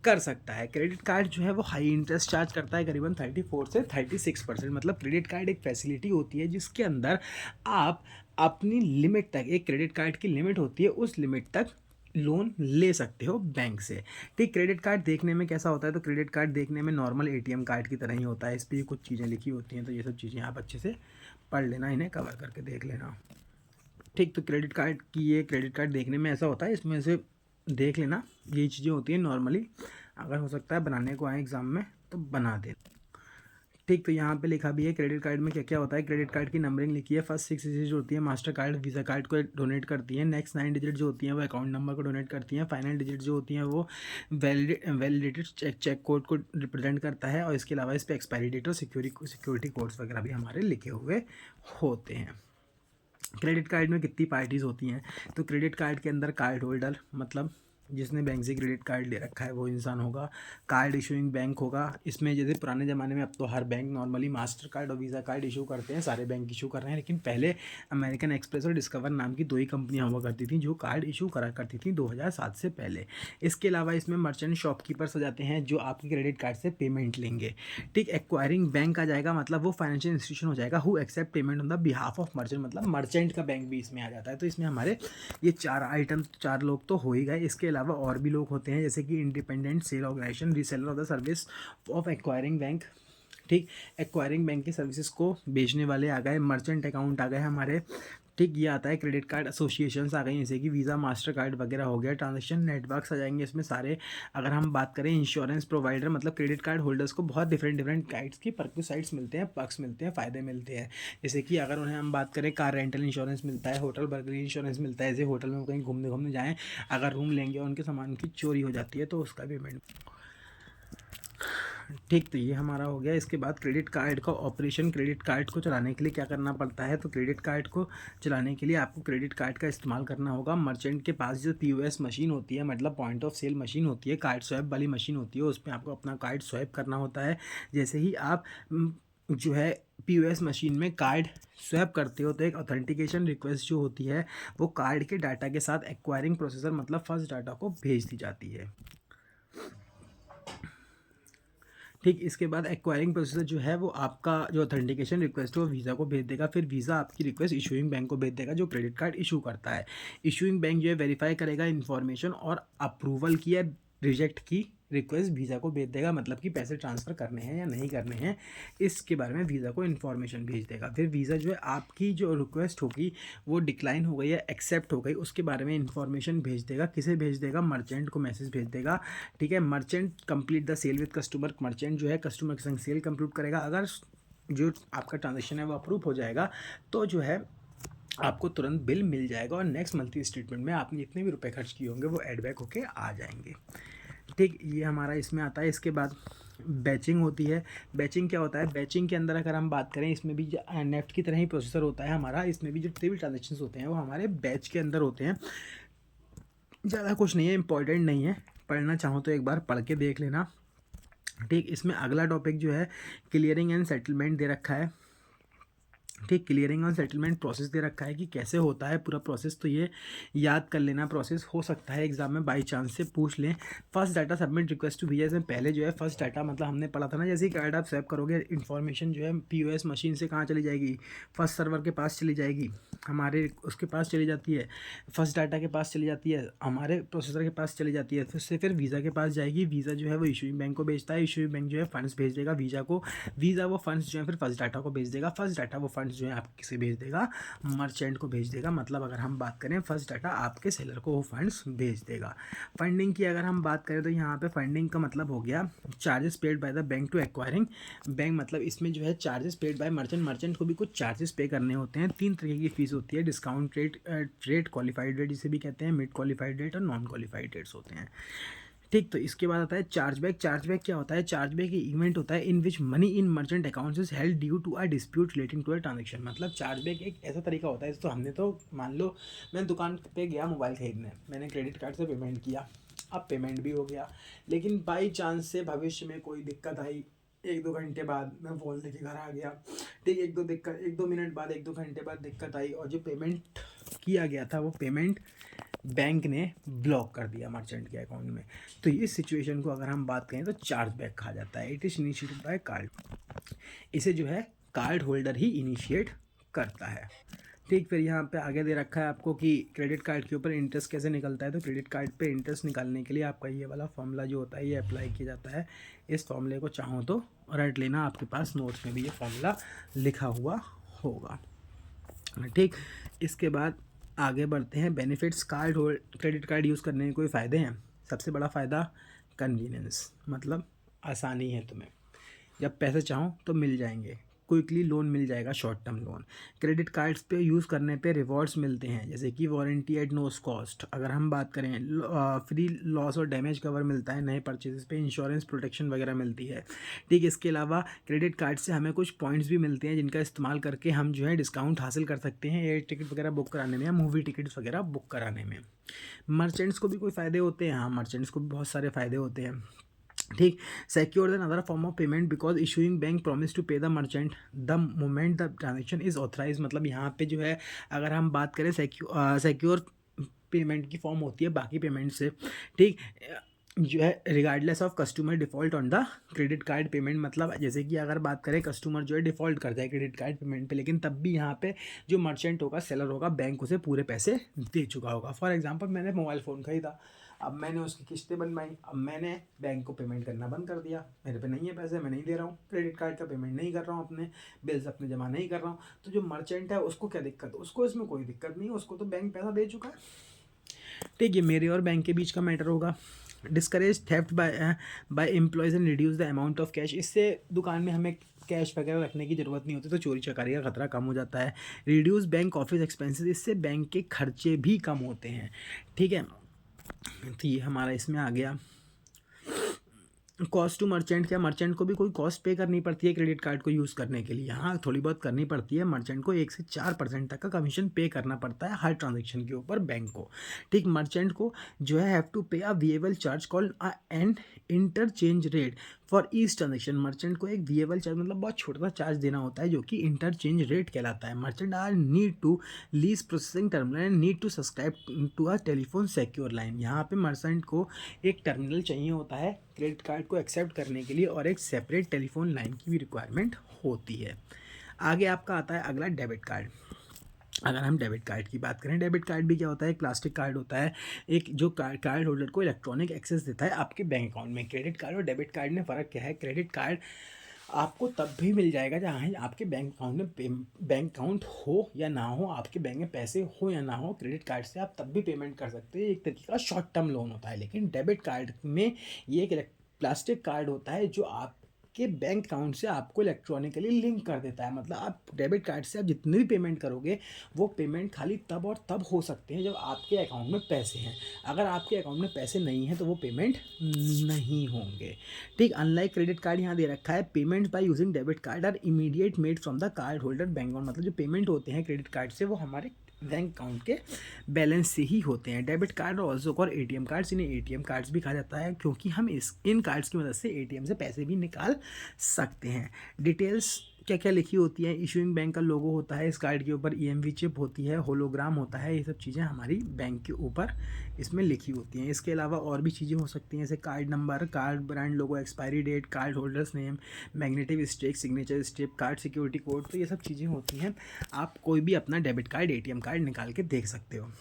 कर सकता है। क्रेडिट कार्ड जो है वो हाई इंटरेस्ट चार्ज करता है, करीबन 34 से 36%। मतलब क्रेडिट कार्ड एक फैसिलिटी होती है जिसके अंदर आप अपनी लिमिट तक, एक क्रेडिट कार्ड की लिमिट होती है, उस लिमिट तक लोन ले सकते हो बैंक से। ठीक। क्रेडिट कार्ड देखने में कैसा होता है, तो क्रेडिट कार्ड देखने में नॉर्मल एटीएम कार्ड की तरह ही होता है। इस पर कुछ चीज़ें लिखी होती हैं, तो ये सब चीज़ें आप अच्छे से पढ़ लेना, इन्हें कवर करके देख लेना। ठीक। तो क्रेडिट कार्ड की, ये क्रेडिट कार्ड देखने में ऐसा होता है, इसमें से देख लेना, यही चीज़ें होती हैं नॉर्मली। अगर हो सकता है बनाने को आए एग्ज़ाम में तो बना दे। ठीक। तो यहाँ पे लिखा भी है क्रेडिट कार्ड में क्या क्या होता है। क्रेडिट कार्ड की नंबरिंग लिखी है। फर्स्ट 6 डिजिट जो होती है मास्टर कार्ड वीज़ा कार्ड को डोनेट करती है। नेक्स्ट 9 डिजिट जो होती है वो अकाउंट नंबर को डोनेट करती हैं। फाइनल डिजिट जो होती हैं वो वैलिडेटेड चेक कोड को रिप्रेजेंट करता है। और इसके अलावा इस पर एक्सपायरी डेट और सिक्योरिटी कोड्स वगैरह भी हमारे लिखे हुए होते हैं। क्रेडिट कार्ड में कितनी पार्टीज़ होती हैं, तो क्रेडिट कार्ड के अंदर कार्ड होल्डर, मतलब जिसने बैंक से क्रेडिट कार्ड ले रखा है वो इंसान होगा। कार्ड इशूइंग बैंक होगा। इसमें जैसे पुराने ज़माने में, अब तो हर बैंक नॉर्मली मास्टर कार्ड और वीज़ा कार्ड इशू करते हैं, सारे बैंक इशू कर रहे हैं, लेकिन पहले अमेरिकन एक्सप्रेस और डिस्कवर नाम की 2 ही कंपनियां हुआ करती थी जो कार्ड इशू करा करती थी 2007 से पहले। इसके अलावा इसमें मर्चेंट शॉपकीपर्स आ जाते हैं जो आपके क्रेडिट कार्ड से पेमेंट लेंगे। ठीक। एक्वायरिंग बैंक आ जाएगा, मतलब वो फाइनेंशियल इंस्टीट्यूशन हो जाएगा who accept payment on the behalf of merchant, मतलब मर्चेंट का बैंक भी इसमें आ जाता है। तो इसमें हमारे ये 4 आइटम, 4 लोग तो हो ही गए। इसके अलावा और भी लोग होते हैं, जैसे कि independent sale organization, reseller of the service of acquiring bank. ठीक। एक्वायरिंग बैंक की सर्विसेज को बेचने वाले आ गए। मर्चेंट अकाउंट आ गए हमारे। ठीक। ये आता है क्रेडिट कार्ड एसोसिएशंस आ गई, जैसे कि वीज़ा मास्टर कार्ड वगैरह हो गया। ट्रांजेक्शन नेटवर्क्स आ जाएंगे इसमें सारे। अगर हम बात करें इंश्योरेंस प्रोवाइडर, मतलब क्रेडिट कार्ड होल्डर्स को बहुत डिफरेंट काइड्स की परक्यूसाइड्स मिलते हैं, पर्क्स मिलते हैं, फ़ायदे मिलते हैं। जैसे कि अगर उन्हें हम बात करें, कार रेंटल इंश्योरेंस मिलता है, होटल बर्गलरी इंश्योरेंस मिलता है, जैसे होटल में कहीं घूमने जाएँ, अगर रूम लेंगे और उनके सामान की चोरी हो जाती है तो उसका पेमेंट। ठीक। तो ये हमारा हो गया। इसके बाद क्रेडिट कार्ड का ऑपरेशन, क्रेडिट कार्ड को चलाने के लिए क्या करना पड़ता है, तो क्रेडिट कार्ड को चलाने के लिए आपको क्रेडिट कार्ड का इस्तेमाल करना होगा। मर्चेंट के पास जो पीओएस मशीन होती है, मतलब पॉइंट ऑफ सेल मशीन होती है, कार्ड स्वैप वाली मशीन होती है, उसमें आपको अपना कार्ड स्वैप करना होता है। जैसे ही आप जो है पीओएस मशीन में कार्ड स्वैप करते हो तो एक ऑथेंटिकेशन रिक्वेस्ट जो होती है वो कार्ड के डाटा के साथ एक्वायरिंग प्रोसेसर, मतलब फर्स्ट डाटा को भेज दी जाती है। ठीक। इसके बाद एक्वायरिंग प्रोसेसर जो है वो आपका जो ऑथेंटिकेशन रिक्वेस्ट है वो वीज़ा को भेज देगा। फिर वीज़ा आपकी रिक्वेस्ट इशूइंग बैंक को भेज देगा जो क्रेडिट कार्ड इशू करता है। इशूइंग बैंक जो है वेरीफाई करेगा इन्फॉर्मेशन और अप्रूवल की या रिजेक्ट की रिक्वेस्ट वीज़ा को भेज देगा, मतलब कि पैसे ट्रांसफ़र करने हैं या नहीं करने हैं, इसके बारे में वीज़ा को इन्फॉर्मेशन भेज देगा। फिर वीज़ा जो है आपकी जो रिक्वेस्ट होगी वो डिक्लाइन हो गई या एक्सेप्ट हो गई उसके बारे में इन्फॉर्मेशन भेज देगा। किसे भेज देगा, मर्चेंट को मैसेज भेज देगा। ठीक है। Merchant complete the sale with customer, merchant जो है कस्टमर के संग सेल कंप्लीट करेगा। अगर जो आपका ट्रांजेक्शन है वो अप्रूव हो जाएगा तो जो है आपको तुरंत बिल मिल जाएगा और नेक्स्ट मंथली स्टेटमेंट में आपने जितने भी रुपए खर्च किए होंगे वो एड बैक होके आ जाएंगे। ठीक। ये हमारा इसमें आता है। इसके बाद बैचिंग होती है। बैचिंग क्या होता है, बैचिंग के अंदर अगर हम बात करें, इसमें भी नेफ्ट की तरह ही प्रोसेसर होता है हमारा। इसमें भी जितने भी ट्रांजेक्शन होते हैं वो हमारे बैच के अंदर होते हैं। ज़्यादा कुछ नहीं है, इंपॉर्टेंट नहीं है, पढ़ना चाहो तो एक बार पढ़ के देख लेना। ठीक। इसमें अगला टॉपिक जो है क्लियरिंग एंड सेटलमेंट दे रखा है। ठीक। क्लियरिंग और सेटलमेंट प्रोसेस दे रखा है कि कैसे होता है पूरा प्रोसेस, तो ये याद कर लेना। प्रोसेस हो सकता है एग्जाम में बाई चांस से पूछ लें। First data submit request to Visa, इसमें पहले जो है फर्स्ट डाटा, मतलब हमने पढ़ा था ना, जैसे ही कार्ड आप स्वैप करोगे इन्फॉर्मेशन जो है पीओएस मशीन से कहाँ चली जाएगी, फर्स्ट सर्वर के पास चली जाएगी, हमारे उसके पास चली जाती है, फर्स्ट डाटा के पास चली जाती है, हमारे प्रोसेसर के पास चली जाती है, फिर वीज़ा के पास जाएगी। वीज़ा जो है वो इशूइंग बैंक को भेजता है। इशूइंग बैंक जो है फंड्स भेज देगा वीज़ा को। वीज़ा वो फंड्स जो है फिर फर्स्ट डाटा को भेज देगा। फर्स्ट डाटा वो फंड्स जो है आप किसे भेज देगा, मर्चेंट को भेज देगा। मतलब अगर हम बात करें फर्स्ट डाटा आपके सेलर को वो फंड्स भेज देगा। फंडिंग की अगर हम बात करें तो यहाँ पे फंडिंग का मतलब हो गया charges paid by the bank to acquiring bank, मतलब इसमें जो है charges paid by merchant, merchant को भी कुछ चार्जेस पे करने होते हैं। 3 तरीके की फीस होती है, डिस्काउंट रेट, क्वालिफाइड रेट जिसे भी कहते हैं, मिड क्वालिफाइड रेट और नॉन क्वालिफाइड रेट्स होते हैं। ठीक। तो इसके बाद आता है चार्जबैक। चार्जबैक क्या होता है, चार्जबैक इवेंट होता है in which money in merchant accounts is held due to a dispute relating to a transaction. मतलब चार्जबैक एक ऐसा तरीका होता है, तो हमने तो मान लो मैं दुकान पे गया मोबाइल खरीदने, मैंने क्रेडिट कार्ड से पेमेंट किया, अब पेमेंट भी हो गया, लेकिन बाई चांस से भविष्य में कोई दिक्कत आई, एक दो घंटे बाद मैं फ़ोन लेके घर आ गया, ठीक, एक दो मिनट बाद, एक दो घंटे बाद दिक्कत आई और जो पेमेंट किया गया था वो पेमेंट बैंक ने ब्लॉक कर दिया मर्चेंट के अकाउंट में। तो इस सिचुएशन को अगर हम बात करें तो चार्ज बैक कहा जाता है। It is initiated by card. इसे जो है कार्ड होल्डर ही इनिशिएट करता है, ठीक। फिर यहाँ पे आगे दे रखा है आपको कि क्रेडिट कार्ड के ऊपर इंटरेस्ट कैसे निकलता है। तो क्रेडिट कार्ड पे इंटरेस्ट निकालने के लिए आपका ये वाला फॉर्मूला जो होता है ये अप्लाई किया जाता है। इस फॉर्मूले को चाहो तो रट लेना, आपके पास नोट्स में भी ये फॉर्मूला लिखा हुआ होगा, ठीक। इसके बाद आगे बढ़ते हैं। बेनिफिट्स क्रेडिट कार्ड यूज़ करने के कोई फ़ायदे हैं। सबसे बड़ा फ़ायदा कन्वीनियंस, मतलब आसानी है, तुम्हें जब पैसे चाहो तो मिल जाएंगे। क्विकली लोन मिल जाएगा, short term loan. Credit cards पे यूज़ करने पे रिवॉर्ड्स मिलते हैं, जैसे कि वारंटी एट नो कॉस्ट। अगर हम बात करें फ्री लॉस और डैमेज कवर मिलता है नए परचेजेस पे, इंश्योरेंस प्रोटेक्शन वगैरह मिलती है, ठीक। इसके अलावा क्रेडिट कार्ड से हमें कुछ पॉइंट्स भी मिलते हैं जिनका इस्तेमाल करके हम जो है डिस्काउंट हासिल कर सकते हैं एयर टिकट वगैरह बुक कराने में या मूवी टिकट्स वगैरह बुक कराने में। मर्चेंट्स को भी कोई फ़ायदे होते हैं? हाँ, मर्चेंट्स को भी बहुत सारे फ़ायदे होते हैं, ठीक। Secure than other form of payment because issuing bank promise to pay the merchant the moment the transaction is authorise. मतलब यहाँ पे जो है अगर हम बात करें सिक्योर पेमेंट की फॉर्म होती है बाकी पेमेंट से, ठीक, जो है regardless of customer default on the credit card payment. मतलब जैसे कि अगर बात करें कस्टमर जो है डिफ़ॉल्ट कर जाए क्रेडिट कार्ड पेमेंट पे, लेकिन तब भी यहाँ पे जो मर्चेंट होगा, सेलर होगा, बैंक उसे पूरे पैसे दे चुका होगा। फॉर एग्जांपल मैंने मोबाइल फ़ोन खरीदा, अब मैंने उसकी किस्तें बनवाई, अब मैंने बैंक को पेमेंट करना बंद कर दिया, मेरे पे नहीं है पैसे, मैं नहीं दे रहा हूँ, क्रेडिट कार्ड का पेमेंट नहीं कर रहा हूँ, अपने बिल्स अपने जमा नहीं कर रहा हूँ। तो जो मर्चेंट है उसको क्या दिक्कत? उसको इसमें कोई दिक्कत नहीं है, उसको तो बैंक पैसा दे चुका है, ठीक। ये मेरे और बैंक के बीच का मैटर होगा। Discourage theft by employees and reduce the amount of cash. इससे दुकान में हमें कैश वगैरह रखने की ज़रूरत नहीं होती, तो चोरी चकारी का खतरा कम हो जाता है। रिड्यूस बैंक ऑफिस एक्सपेंसेस, इससे बैंक के खर्चे भी कम होते हैं, ठीक है। तो ये हमारा इसमें आ गया। कॉस्ट टू मर्चेंट, क्या मर्चेंट को भी कोई कॉस्ट पे करनी पड़ती है क्रेडिट कार्ड को यूज़ करने के लिए? हाँ, थोड़ी बहुत करनी पड़ती है। मर्चेंट को 1 से 4% तक का कमीशन पे करना पड़ता है हर ट्रांजेक्शन के ऊपर बैंक को, ठीक। मर्चेंट को जो है हैव टू पे a variable charge called and interchange rate for each transaction. Merchant को एक वेरिएबल चार्ज, मतलब बहुत छोटा सा चार्ज देना होता है, जो कि इंटरचेंज रेट कहलाता है। Merchant are need to lease processing terminal and need to subscribe to a telephone secure line. यहाँ पे मर्चेंट को एक टर्मिनल चाहिए होता है क्रेडिट कार्ड को एक्सेप्ट करने के लिए, और एक सेपरेट टेलीफोन लाइन की भी रिक्वायरमेंट होती है। आगे आपका आता है अगला डेबिट कार्ड। अगर हम डेबिट कार्ड की बात करें, डेबिट कार्ड भी क्या होता है? एक प्लास्टिक कार्ड होता है, एक जो कार्ड होल्डर को इलेक्ट्रॉनिक एक्सेस देता है आपके बैंक अकाउंट में। क्रेडिट कार्ड और डेबिट कार्ड में फ़र्क क्या है? क्रेडिट कार्ड आपको तब भी मिल जाएगा जहाँ आपके बैंक अकाउंट में बैंक अकाउंट हो या ना हो, आपके बैंक में पैसे हो या ना हो, क्रेडिट कार्ड से आप तब भी पेमेंट कर सकते हैं। एक तरीके का शॉर्ट टर्म लोन होता है। लेकिन डेबिट कार्ड में ये एक प्लास्टिक कार्ड होता है जो आपके बैंक अकाउंट से आपको इलेक्ट्रॉनिकली लिंक कर देता है। मतलब आप डेबिट कार्ड से आप जितनी भी पेमेंट करोगे वो पेमेंट खाली तब और तब हो सकते हैं जब आपके अकाउंट में पैसे हैं। अगर आपके अकाउंट में पैसे नहीं हैं तो वो पेमेंट नहीं होंगे, ठीक। अनलाइक क्रेडिट कार्ड यहाँ दे रखा है, payment by using debit card are immediate made from the card holder bank account. मतलब जो पेमेंट होते हैं क्रेडिट कार्ड से वो हमारे बैंक अकाउंट के बैलेंस से ही होते हैं। डेबिट कार्ड और ऑल्सो कॉल्ड एटीएम कार्ड्स, इन्हें एटीएम कार्ड्स भी कहा जाता है क्योंकि हम इन कार्ड्स की मदद से एटीएम से पैसे भी निकाल सकते हैं। डिटेल्स क्या क्या लिखी होती है? इशूइंग बैंक का लोगो होता है इस कार्ड के ऊपर, ईएमवी चिप होती है, होलोग्राम होता है, ये सब चीज़ें हमारी बैंक के ऊपर इसमें लिखी होती हैं। इसके अलावा और भी चीज़ें हो सकती हैं, जैसे card number, card brand logo, expiry date, card holders name, magnetic strip, signature strip, card security code, तो ये सब चीज़ें होती हैं। आप कोई भी अपना डेबिट कार्ड, एटीएम कार्ड निकाल के देख सकते हो।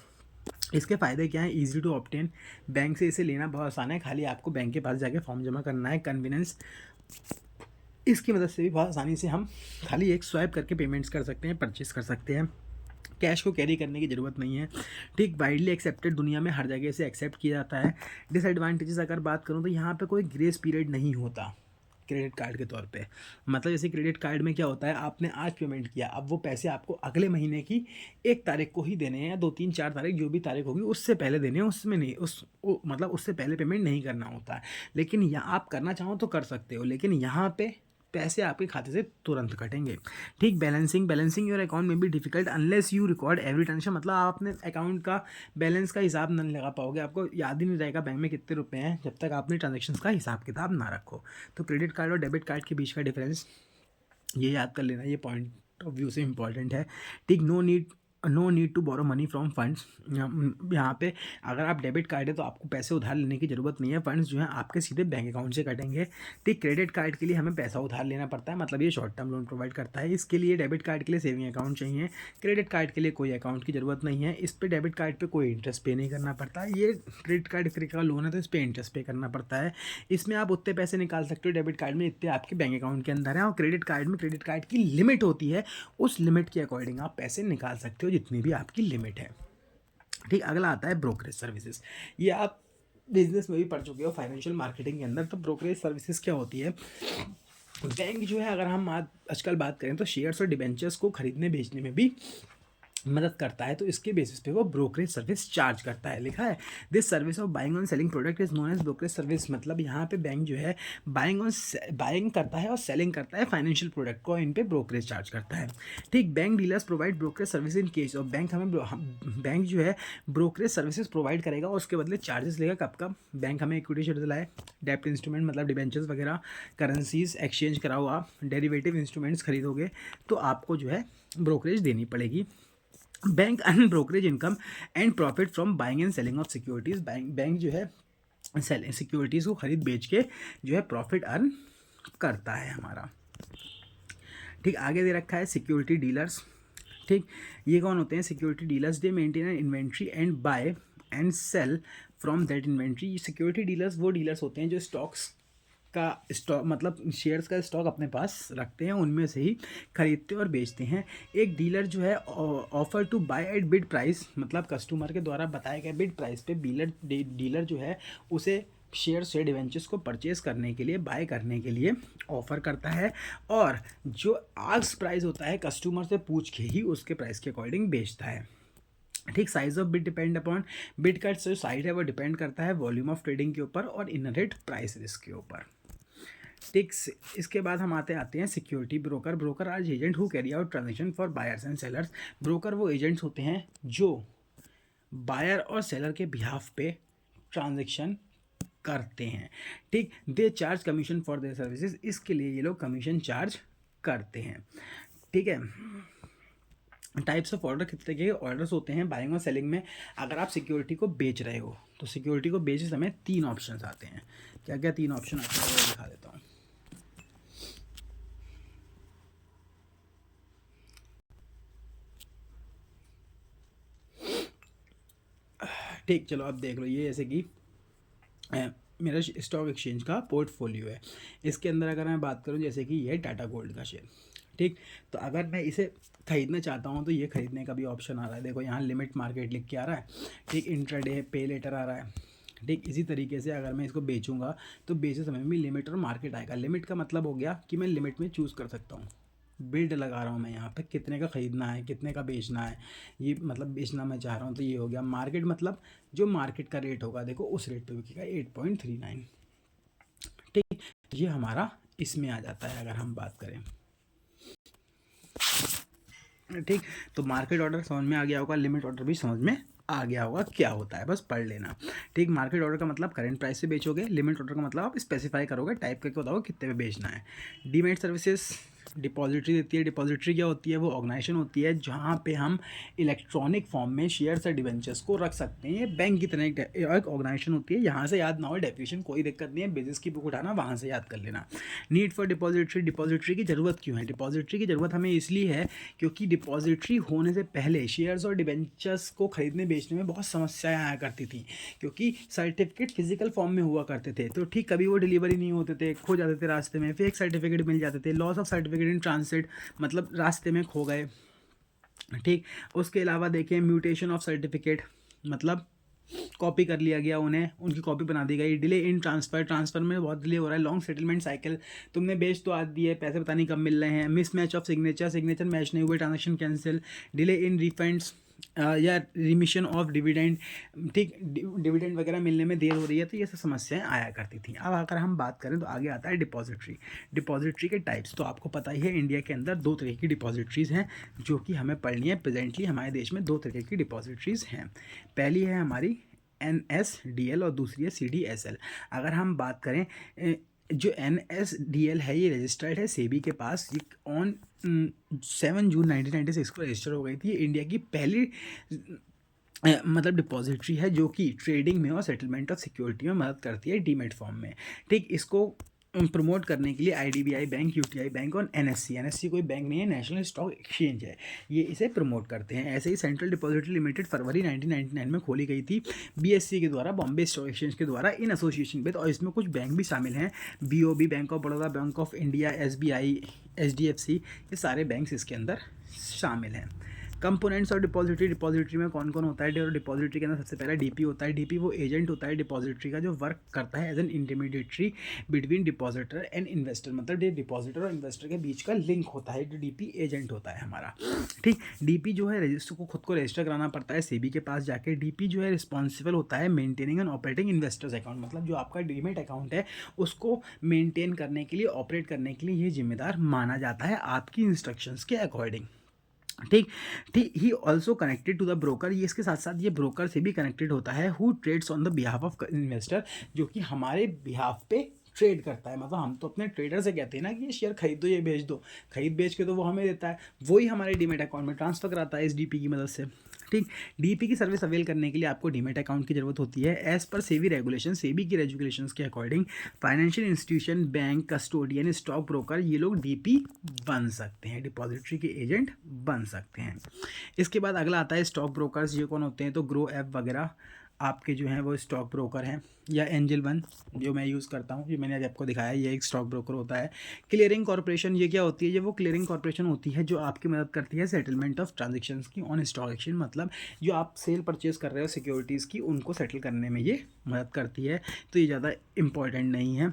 इसके फ़ायदे क्या हैं? ईजी टू ऑब्टेन, बैंक से इसे लेना बहुत आसान है, खाली आपको बैंक के पास जाके फॉर्म जमा करना है। कन्वीनियंस, इसकी मदद से भी बहुत आसानी से हम खाली एक स्वाइप करके पेमेंट्स कर सकते हैं, परचेस कर सकते हैं, कैश को कैरी करने की ज़रूरत नहीं है, ठीक। वाइडली एक्सेप्टेड, दुनिया में हर जगह से एक्सेप्ट किया जाता है। डिसएडवांटेजेस अगर बात करूँ तो यहाँ पे कोई ग्रेस पीरियड नहीं होता क्रेडिट कार्ड के तौर पे। मतलब जैसे क्रेडिट कार्ड में क्या होता है, आपने आज पेमेंट किया, अब वो पैसे आपको अगले महीने की 1 तारीख को ही देने हैं, या 2, 3, 4 तारीख जो भी तारीख होगी उससे पहले देने हैं। उसमें नहीं मतलब उससे पहले पेमेंट नहीं करना होता है। लेकिन यहाँ आप करना चाहो तो कर सकते हो, लेकिन यहाँ पे पैसे आपके खाते से तुरंत कटेंगे। ठीक, बैलेंसिंग योर अकाउंट में भी difficult unless you record every transaction, मतलब आप अपने अकाउंट का बैलेंस का हिसाब नहीं लगा पाओगे, आपको याद ही नहीं रहेगा बैंक में कितने रुपए हैं जब तक आपने ट्रांजेक्शन का हिसाब किताब ना रखो। तो क्रेडिट कार्ड और डेबिट कार्ड के बीच का डिफरेंस ये याद कर लेना, ये पॉइंट ऑफ व्यू से इंपॉर्टेंट है। ठीक, no need to borrow money from funds. यहाँ पे अगर आप डेबिट कार्ड है तो आपको पैसे उधार लेने की ज़रूरत नहीं है, फंड्स जो है आपके सीधे बैंक अकाउंट से कटेंगे। ठीक, क्रेडिट कार्ड के लिए हमें पैसा उधार लेना पड़ता है, मतलब ये शॉर्ट टर्म लोन प्रोवाइड करता है। इसके लिए डेबिट कार्ड के लिए सेविंग अकाउंट चाहिए, क्रेडिट कार्ड के लिए कोई अकाउंट की ज़रूरत नहीं है। इस पर डेबिट कार्ड पर कोई इंटरेस्ट पे नहीं करना पड़ता, ये क्रेडिट कार्ड का लोन है तो इस पर इंटरेस्ट पे करना पड़ता है। इसमें आप उतने पैसे निकाल सकते हो डेबिट कार्ड में इतने आपके बैंक अकाउंट के अंदर है, और क्रेडिट कार्ड की लिमिट होती है, उस लिमिट के अकॉर्डिंग आप पैसे निकाल सकते हो जितनी भी आपकी लिमिट है। ठीक, अगला आता है ब्रोकरेज सर्विसेज। ये आप बिजनेस में भी पढ़ चुके हो फाइनेंशियल मार्केटिंग के अंदर। तो ब्रोकरेज सर्विसेज क्या होती है? बैंक जो है, अगर हम आजकल बात करें तो शेयर्स और डिबेंचर्स को खरीदने बेचने में भी मदद करता है, तो इसके बेसिस पे वो ब्रोकरेज सर्विस चार्ज करता है। लिखा है this service of buying on selling product is known as brokerage service, मतलब यहाँ पे बैंक जो है बाइंग करता है और सेलिंग करता है फाइनेंशियल प्रोडक्ट को, इन पे ब्रोकरेज चार्ज करता है। ठीक, bank dealers provide brokerage service in case of bank जो है ब्रोकरेज सर्विसेज प्रोवाइड करेगा और उसके बदले चार्जेस लेगा। कब बैंक हमें इक्विटी शेयर दिलाए, डेप्ट इंस्ट्रूमेंट मतलब डिबेंचर्स वगैरह, करेंसीज एक्सचेंज कराओ, आप डेरिवेटिव इंस्ट्रूमेंट्स खरीदोगे तो आपको जो है ब्रोकरेज देनी पड़ेगी। Bank earn brokerage income and profit from buying and selling of securities. Bank जो है सिक्योरिटीज़ को खरीद बेच के जो है प्रॉफिट अर्न करता है हमारा। ठीक, आगे दे रखा है सिक्योरिटी डीलर्स। ठीक, ये कौन होते हैं? Security dealers they maintain an inventory and buy and sell from that inventory. Security dealers वो डीलर्स होते हैं जो स्टॉक्स का स्टॉक मतलब शेयर्स का स्टॉक अपने पास रखते हैं, उनमें से ही खरीदते और बेचते हैं। एक डीलर जो है offer to buy at bid price, मतलब कस्टमर के द्वारा बताए गए बिड प्राइस पे डीलर जो है उसे शेयर से डिवेंचर्स को परचेज करने के लिए, बाय करने के लिए ऑफर करता है, और जो आस्क प्राइस होता है कस्टमर से पूछ के ही उसके प्राइस के अकॉर्डिंग बेचता है। ठीक, size of bid depend upon, bid का जो साइज है वो डिपेंड करता है वॉल्यूम ऑफ ट्रेडिंग के ऊपर और इनहेरेंट प्राइस रिस्क के ऊपर। ठीक, इसके बाद हम आते हैं security broker. Broker are agent who carry out transaction for buyers and sellers. Broker वो एजेंट्स होते हैं जो बायर और सेलर के बिहाफ पे ट्रांजेक्शन करते हैं। ठीक, they charge commission for their services, इसके लिए ये लोग कमीशन चार्ज करते हैं। ठीक है, टाइप्स ऑफ ऑर्डर, कितने के ऑर्डर्स होते हैं बाइंग और सेलिंग में? अगर आप सिक्योरिटी को बेच रहे हो तो सिक्योरिटी को बेचते समय 3 ऑप्शन आते हैं। क्या क्या 3 ऑप्शन आते हैं वो दिखा देता हूँ। ठीक, चलो अब देख लो, ये जैसे कि मेरा स्टॉक एक्सचेंज का पोर्टफोलियो है। इसके अंदर अगर मैं बात करूं जैसे कि ये टाटा गोल्ड का शेयर। ठीक, तो अगर मैं इसे खरीदना चाहता हूं तो ये खरीदने का भी ऑप्शन आ रहा है। देखो यहाँ लिमिट मार्केट लिख के आ रहा है। ठीक, इंट्राडे पे लेटर आ रहा है। ठीक, इसी तरीके से अगर मैं इसको बेचूंगा तो बेचते समय में लिमिट और मार्केट आएगा। लिमिट का मतलब हो गया कि मैं लिमिट में चूज़ कर सकता हूँ, बिल्ड लगा रहा हूँ मैं यहाँ पे कितने का ख़रीदना है, कितने का बेचना है, ये मतलब बेचना मैं चाह रहा हूँ तो ये हो गया। मार्केट मतलब जो मार्केट का रेट होगा, देखो उस रेट पे बिकेगा 8.39। ठीक, ये हमारा इसमें आ जाता है अगर हम बात करें। ठीक, तो मार्केट ऑर्डर समझ में आ गया होगा, लिमिट ऑर्डर भी समझ में आ गया होगा क्या होता है, बस पढ़ लेना। ठीक, मार्केट ऑर्डर का मतलब करंट प्राइस से बेचोगे, लिमिट ऑर्डर का मतलब आप स्पेसिफाई करोगे, टाइप करके बताओगे कितने पे बेचना है। डीमैट सर्विसेज डिपॉजिटरी देती है। डिपॉजिटरी क्या होती है? वो ऑर्गेनाइजेशन होती है जहाँ पे हम इलेक्ट्रॉनिक फॉर्म में शेयर्स और डिवेंचर्स को रख सकते हैं। ये बैंक की तरह एक ऑर्गेनाइजेशन होती है। यहाँ से याद ना हो डेफिनेशन, कोई दिक्कत नहीं है, बिजनेस की बुक उठाना वहाँ से याद कर लेना। नीड फॉर डिपॉजिटरी, डिपॉजिटरी की ज़रूरत क्यों है? डिपॉजिटरी की ज़रूरत हमें इसलिए है क्योंकि डिपॉजिटरी होने से पहले शेयर्स और डिवेंचर्स को खरीदने बेचने में बहुत समस्याएं आया करती थी, क्योंकि सर्टिफिकेट फिजिकल फॉर्म में हुआ करते थे, तो ठीक कभी वो डिलीवरी नहीं होते थे, खो जाते थे रास्ते में, फेक सर्टिफिकेट मिल जाते थे, loss of certificate in transit मतलब रास्ते में खो गए। ठीक, उसके अलावा देखिए म्यूटेशन ऑफ सर्टिफिकेट, मतलब कॉपी कर लिया गया, उन्हें उनकी कॉपी बना दी गई। डिले इन ट्रांसफ़र में बहुत डिले हो रहा है। लॉन्ग सेटलमेंट साइकिल, तुमने बेच तो आज दिए, पैसे पता नहीं कब मिल रहे हैं। Miss match of signature match नहीं हुए, transaction cancel. Delay in refunds या रिमिशन ऑफ डिविडेंड, ठीक, डिविडेंड वगैरह मिलने में देर हो रही है। तो ये सब समस्याएं आया करती थी। अब अगर हम बात करें तो आगे आता है डिपॉजिटरी के टाइप्स। तो आपको पता ही है इंडिया के अंदर दो तरह की डिपॉजिटरीज़ हैं जो कि हमें पढ़नी है। प्रेजेंटली हमारे देश में दो तरह की डिपॉजिटरीज़ हैं। पहली है हमारी NSDL और दूसरी है CDSL। अगर हम बात करें जो NSDL है, ये रजिस्टर्ड है सेबी के पास। ये ऑन 7 जून 1996 को रजिस्टर हो गई थी। ये इंडिया की पहली मतलब डिपॉजिटरी है जो कि ट्रेडिंग में और सेटलमेंट ऑफ सिक्योरिटी में मदद करती है डीमेट फॉर्म में। ठीक, इसको प्रमोट करने के लिए IDBI बैंक, UTI बैंक और NSE कोई बैंक नहीं है, नेशनल स्टॉक एक्सचेंज है, ये इसे प्रमोट करते हैं। ऐसे ही सेंट्रल डिपॉजिटरी लिमिटेड फरवरी 1999 में खोली गई थी BSE के द्वारा, बॉम्बे स्टॉक एक्सचेंज के द्वारा, इन एसोसिएशन विद, और इसमें कुछ बैंक भी शामिल हैं, BOB, bank of Baroda, bank of India, SBI, HDFC, ये सारे बैंक्स इसके अंदर शामिल हैं। कंपोनेंट्स और डिपॉजिटरी में कौन कौन होता है? डिपॉजिटरी के अंदर सबसे पहला DP होता है। DP वो एजेंट होता है डिपॉजिटरी का जो वर्क करता है as an intermediary between depositor and investor, मतलब ये डिपॉजिटर और इन्वेस्टर के बीच का लिंक होता है, जो DP एजेंट होता है हमारा। ठीक, DP जो है रजिस्टर को खुद को रजिस्टर कराना पड़ता है सेबी के पास जाके। DP जो है रिस्पॉन्सिबल होता है maintaining and operating investors account, मतलब जो आपका डीमेट अकाउंट है उसको मेंटेन करने के लिए, ऑपरेट करने के लिए ये जिम्मेदार माना जाता है आपकी इंस्ट्रक्शंस के अकॉर्डिंग। ठीक ठीक, he also connected to the broker, ये इसके साथ साथ ये ब्रोकर से भी कनेक्टेड होता है। Who trades on the behalf of investor, जो कि हमारे बिहाफ पे ट्रेड करता है। मतलब हम तो अपने ट्रेडर से कहते हैं ना कि ये शेयर खरीद दो, ये बेच दो, खरीद बेच के तो वो हमें देता है, वही हमारे डीमेट अकाउंट में ट्रांसफर कराता है इस DP की मदद से। ठीक, DP की सर्विस अवेल करने के लिए आपको डीमेट अकाउंट की जरूरत होती है। As per SEBI regulation, SEBI की रेगुलेशंस के according financial institution, bank, custodian, stock broker, ये लोग DP बन सकते हैं, डिपॉजिटरी के एजेंट बन सकते हैं। इसके बाद अगला आता है स्टॉक ब्रोकर्स। ये कौन होते हैं? तो ग्रो ऐप वगैरह आपके जो हैं वो स्टॉक ब्रोकर हैं, या एंजल वन जो मैं यूज़ करता हूँ, ये मैंने आज आपको दिखाया, ये एक स्टॉक ब्रोकर होता है। क्लियरिंग कॉर्पोरेशन, ये क्या होती है? ये वो क्लियरिंग कॉर्पोरेशन होती है जो आपकी मदद करती है सेटलमेंट ऑफ ट्रांजेक्शन्स की ऑन स्टॉक एक्सचेंज, मतलब जो आप सेल परचेज कर रहे हो सिक्योरिटीज़ की, उनको सेटल करने में ये मदद करती है। तो ये ज़्यादा इंपॉर्टेंट नहीं है।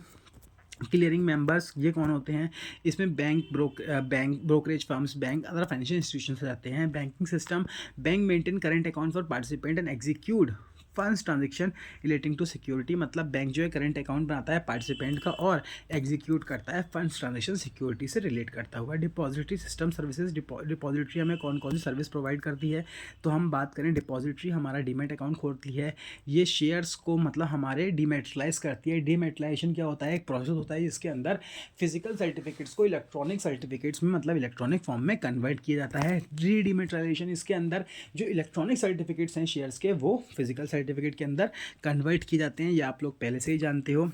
क्लियरिंग मेंबर्स ये कौन होते हैं? इसमें bank brokerage firms, bank, other financial institutions रहते हैं। Banking system, bank maintain current account for participant and execute funds transaction relating to security, मतलब बैंक जो है करंट अकाउंट बनाता है पार्टिसिपेंट का और एग्जीक्यूट करता है फंड्स ट्रांजेक्शन सिक्योरिटी से रिलेट करता हुआ। डिपॉजिटरी सिस्टम सर्विसेज, डिपॉजिटरी हमें कौन कौन सी सर्विस प्रोवाइड करती है? तो हम बात करें, डिपॉजिटरी हमारा डीमेट अकाउंट खोलती है, ये शेयर्स को मतलब हमारे डीमेटलाइज करती है। डीमेटलाइजेशन क्या होता है? एक प्रोसेस होता है जिसके अंदर फिजिकल सर्टिफिकेट्स को इलेक्ट्रॉनिक सर्टिफिकेट्स में, मतलब इलेक्ट्रॉनिक फॉर्म में कन्वर्ट किया जाता है। डीमेटलाइजेशन, इसके अंदर जो इलेक्ट्रॉनिक सर्टिफिकेट्स हैं शेयर्स के, वो फिजिकल सर्टिफिकेट के अंदर कन्वर्ट किए जाते हैं, ये आप लोग पहले से ही जानते हो।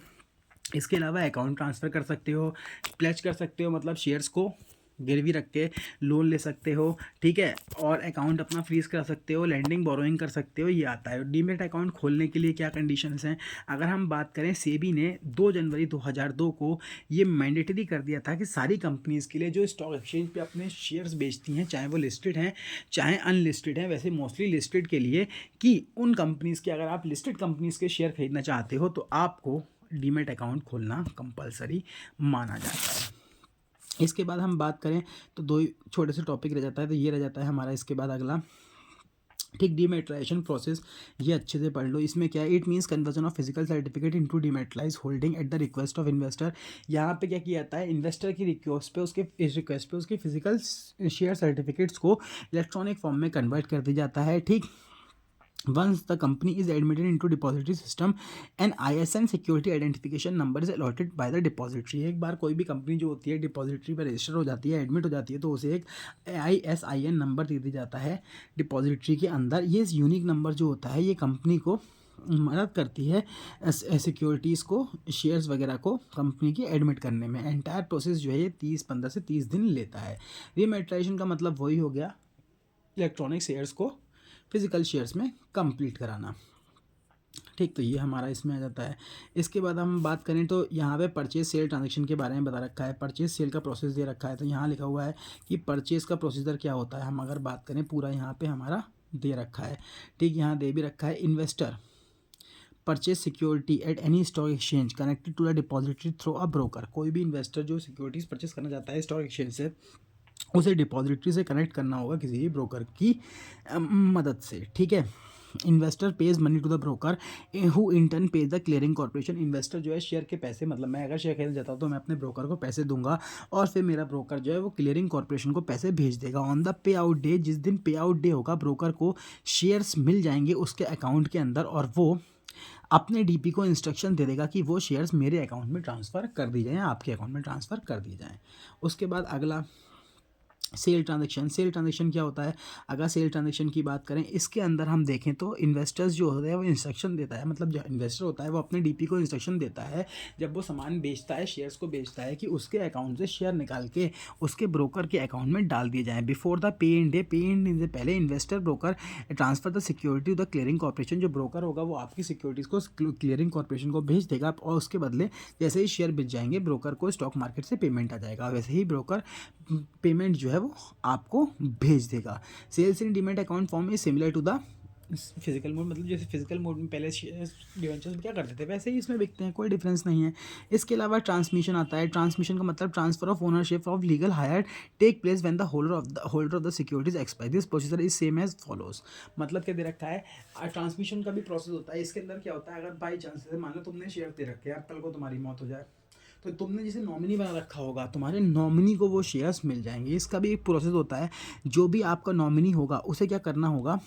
इसके अलावा अकाउंट ट्रांसफ़र कर सकते हो, प्लेज कर सकते हो, मतलब शेयर्स को गिरवी रख के लोन ले सकते हो, ठीक है, और अकाउंट अपना फ्रीज करा सकते हो, लैंडिंग बोरोइंग कर सकते हो, ये आता है। डीमेट अकाउंट खोलने के लिए क्या कंडीशंस हैं? अगर हम बात करें, सेबी ने 2 जनवरी 2002 को ये मैंडेटरी कर दिया था कि सारी कंपनीज़ के लिए जो स्टॉक एक्सचेंज पे अपने शेयर्स बेचती हैं, चाहे वो लिस्टेड हैं चाहे अनलिस्टेड हैं, वैसे मोस्टली लिस्टेड के लिए, कि उन कंपनीज़ के, अगर आप लिस्टेड कंपनीज़ के शेयर खरीदना चाहते हो तो आपको डीमेट अकाउंट खोलना कंपलसरी माना जाता है। इसके बाद हम बात करें तो 2 छोटे से टॉपिक रह जाता है, तो ये रह जाता है हमारा इसके बाद अगला। ठीक, डीमेटलाइजेशन प्रोसेस, ये अच्छे से पढ़ लो। इसमें क्या है? It means conversion of physical certificate into dematerialise holding at the request of investor. यहाँ पे क्या किया जाता है? इन्वेस्टर की रिक्वेस्ट पे, उसके इस रिक्वेस्ट पे उसके फिजिकल शेयर सर्टिफिकेट्स को इलेक्ट्रॉनिक फॉर्म में कन्वर्ट कर दिया जाता है। ठीक, once the company is admitted into depository system an ISN security identification number is allotted by the depository। एक बार कोई भी कंपनी जो होती है डिपॉजिटरी पर रजिस्टर हो जाती है, एडमिट हो जाती है, तो उसे एक ISIN नंबर दे दिया जाता है डिपॉजिटरी के अंदर। ये यूनिक नंबर जो होता है ये कंपनी को मदद करती है सिक्योरिटीज़ को, शेयर्स वगैरह को कंपनी की एडमिट करने में। एंटायर प्रोसेस जो है ये 15 से 30 दिन लेता है। रीमेट्राइजेशन का मतलब वही हो गया, इलेक्ट्रॉनिक शेयर्स को फिजिकल शेयर्स में कंप्लीट कराना। ठीक, तो ये हमारा इसमें आ जाता है। इसके बाद हम बात करें तो यहाँ पे परचेज सेल ट्रांजैक्शन के बारे में बता रखा है, परचेज सेल का प्रोसेस दे रखा है। तो यहाँ लिखा हुआ है कि परचेज का प्रोसीजर क्या होता है। हम अगर बात करें पूरा यहाँ पे हमारा दे रखा है। ठीक, यहाँ दे भी रखा है, investor purchase security at any stock exchange connected to the depository through a broker. कोई भी इन्वेस्टर जो सिक्योरिटीज़ परचेज करना चाहता है स्टॉक एक्सचेंज से, उसे डिपॉजिटरी से कनेक्ट करना होगा किसी भी ब्रोकर की मदद से, ठीक है। Investor pays money to the broker who in turn pays the clearing corporation. Investor जो है शेयर के पैसे, मतलब मैं अगर शेयर खरीदना चाहता हूँ तो मैं अपने ब्रोकर को पैसे दूंगा और फिर मेरा ब्रोकर जो है वो क्लियरिंग कॉर्पोरेशन को पैसे भेज देगा on the pay out day. जिस दिन पे आउट डे होगा ब्रोकर को शेयर्स मिल जाएंगे उसके अकाउंट के अंदर और वो अपने डीपी को इंस्ट्रक्शन दे देगा कि वो शेयर्स मेरे अकाउंट में ट्रांसफ़र कर दी जाएँ, आपके अकाउंट में ट्रांसफ़र कर दी जाएँ। उसके बाद अगला सेल ट्रांजैक्शन। सेल ट्रांजैक्शन क्या होता है? अगर सेल ट्रांजैक्शन की बात करें, इसके अंदर हम देखें तो इन्वेस्टर्स जो होते हैं वो इंस्ट्रक्शन देता है, मतलब जो इन्वेस्टर होता है वो अपने डीपी को इंस्ट्रक्शन देता है जब वो सामान बेचता है, शेयर्स को बेचता है, कि उसके अकाउंट से शेयर निकाल के उसके ब्रोकर के अकाउंट में डाल दिए जाएँ before the pay in day. पे इन डे से पहले investor broker transfer the security to the clearing corporation. जो ब्रोकर होगा वो आपकी सिक्योरिटीज़ को क्लियरिंग कॉर्पोरेशन को भेज देगा और उसके बदले जैसे ही शेयर बिक जाएंगे ब्रोकर को स्टॉक मार्केट से पेमेंट आ जाएगा, वैसे ही ब्रोकर पेमेंट जो है वो आपको भेज देगा। Sales in demat account form is similar to the physical mode, मतलब जैसे फिजिकल मोड में पहले डिवेंचर्स क्या करते थे वैसे ही इसमें बिकते हैं, कोई डिफरेंस नहीं है। इसके अलावा ट्रांसमिशन आता है। ट्रांसमिशन का मतलब transfer of ownership of legal heir take place when the holder of the securities expire. This procedure is same as follows. मतलब क्या दे रखा है, ट्रांसमिशन का भी प्रोसेस होता है। इसके अंदर क्या होता है, अगर बाई चांस से मान लो तुमने शेयर दे रखे हैं, कल को तुम्हारी मौत हो जाए तो तुमने जिसे नॉमिनी बना रखा होगा तुम्हारे नॉमिनी को वो शेयर्स मिल जाएंगे। इसका भी एक प्रोसेस होता है। जो भी आपका नॉमिनी होगा उसे क्या करना होगा,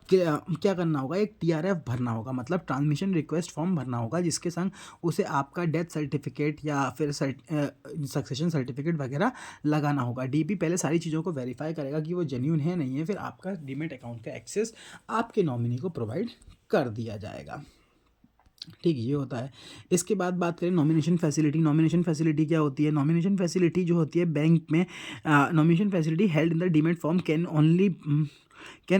क्या करना होगा, एक टीआरएफ भरना होगा, मतलब ट्रांसमिशन रिक्वेस्ट फॉर्म भरना होगा, जिसके संग उसे आपका डेथ सर्टिफिकेट या फिर सक्सेशन सर्टिफिकेट वगैरह लगाना होगा। डीपी पहले सारी चीज़ों को वेरीफाई करेगा कि वो जेन्यून है नहीं है, फिर आपका डीमेट अकाउंट का एक्सेस आपके नॉमिनी को प्रोवाइड कर दिया जाएगा। ठीक, ये होता है। इसके बाद बात करें नॉमिनेशन फैसिलिटी। नॉमिनेशन फैसिलिटी क्या होती है? नॉमिनेशन फैसिलिटी जो होती है बैंक में, nomination facility held in the demat form can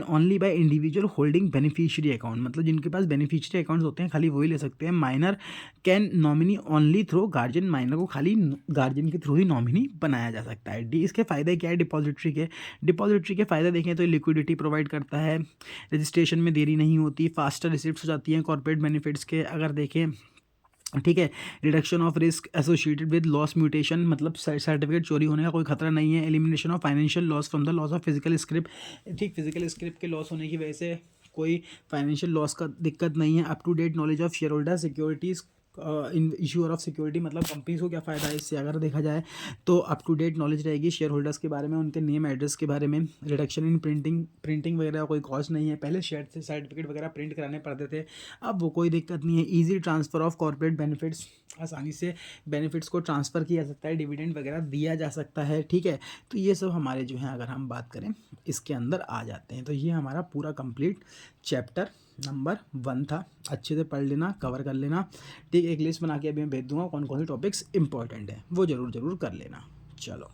only by individual holding beneficiary account. मतलब जिनके पास बेनिफिशियरी अकाउंट्स होते हैं खाली वही ले सकते हैं। Minor can nominee only through guardian. Minor को खाली गार्जियन के थ्रू ही नॉमिनी बनाया जा सकता है। इसके फ़ायदे क्या है डिपॉजिटरी के फ़ायदे देखें तो लिक्विडिटी प्रोवाइड करता है, रजिस्ट्रेशन में देरी नहीं होती, फास्टर रिसिप्ट हो जाती हैं कॉर्पोरेट बेनिफिट्स के अगर देखें, ठीक है। Reduction of risk associated with loss mutation, मतलब सर्टिफिकेट चोरी होने का कोई खतरा नहीं है। Elimination of financial loss from the loss of physical script. ठीक, फिजिकल स्क्रिप्ट के लॉस होने की वजह से कोई फाइनेंशियल लॉस का दिक्कत नहीं है। Up to date knowledge of share holder securities in issuer of security, मतलब कंपनीज को क्या फ़ायदा है इससे अगर देखा जाए तो अप टू डेट नॉलेज रहेगी शेयर होल्डर्स के बारे में, उनके नेम एड्रेस के बारे में। रिडक्शन इन प्रिंटिंग वगैरह कोई कॉस्ट नहीं है। पहले शेयर से सर्टिफिकेट वगैरह प्रिंट कराने पड़ते थे, अब वो कोई दिक्कत नहीं है। Easy transfer of corporate benefits, आसानी से बेनिफिट्स को ट्रांसफ़र किया जा सकता है, डिविडेंड वगैरह दिया जा सकता है, ठीक है। तो ये सब हमारे जो हैं अगर हम बात करें इसके अंदर आ जाते हैं। तो ये हमारा पूरा कंप्लीट चैप्टर नंबर 1 था। अच्छे से पढ़ लेना, कवर कर लेना, ठीक। एक लिस्ट बना के अभी मैं भेज दूंगा कौन कौन से टॉपिक्स इंपॉर्टेंट हैं, वो ज़रूर कर लेना। चलो।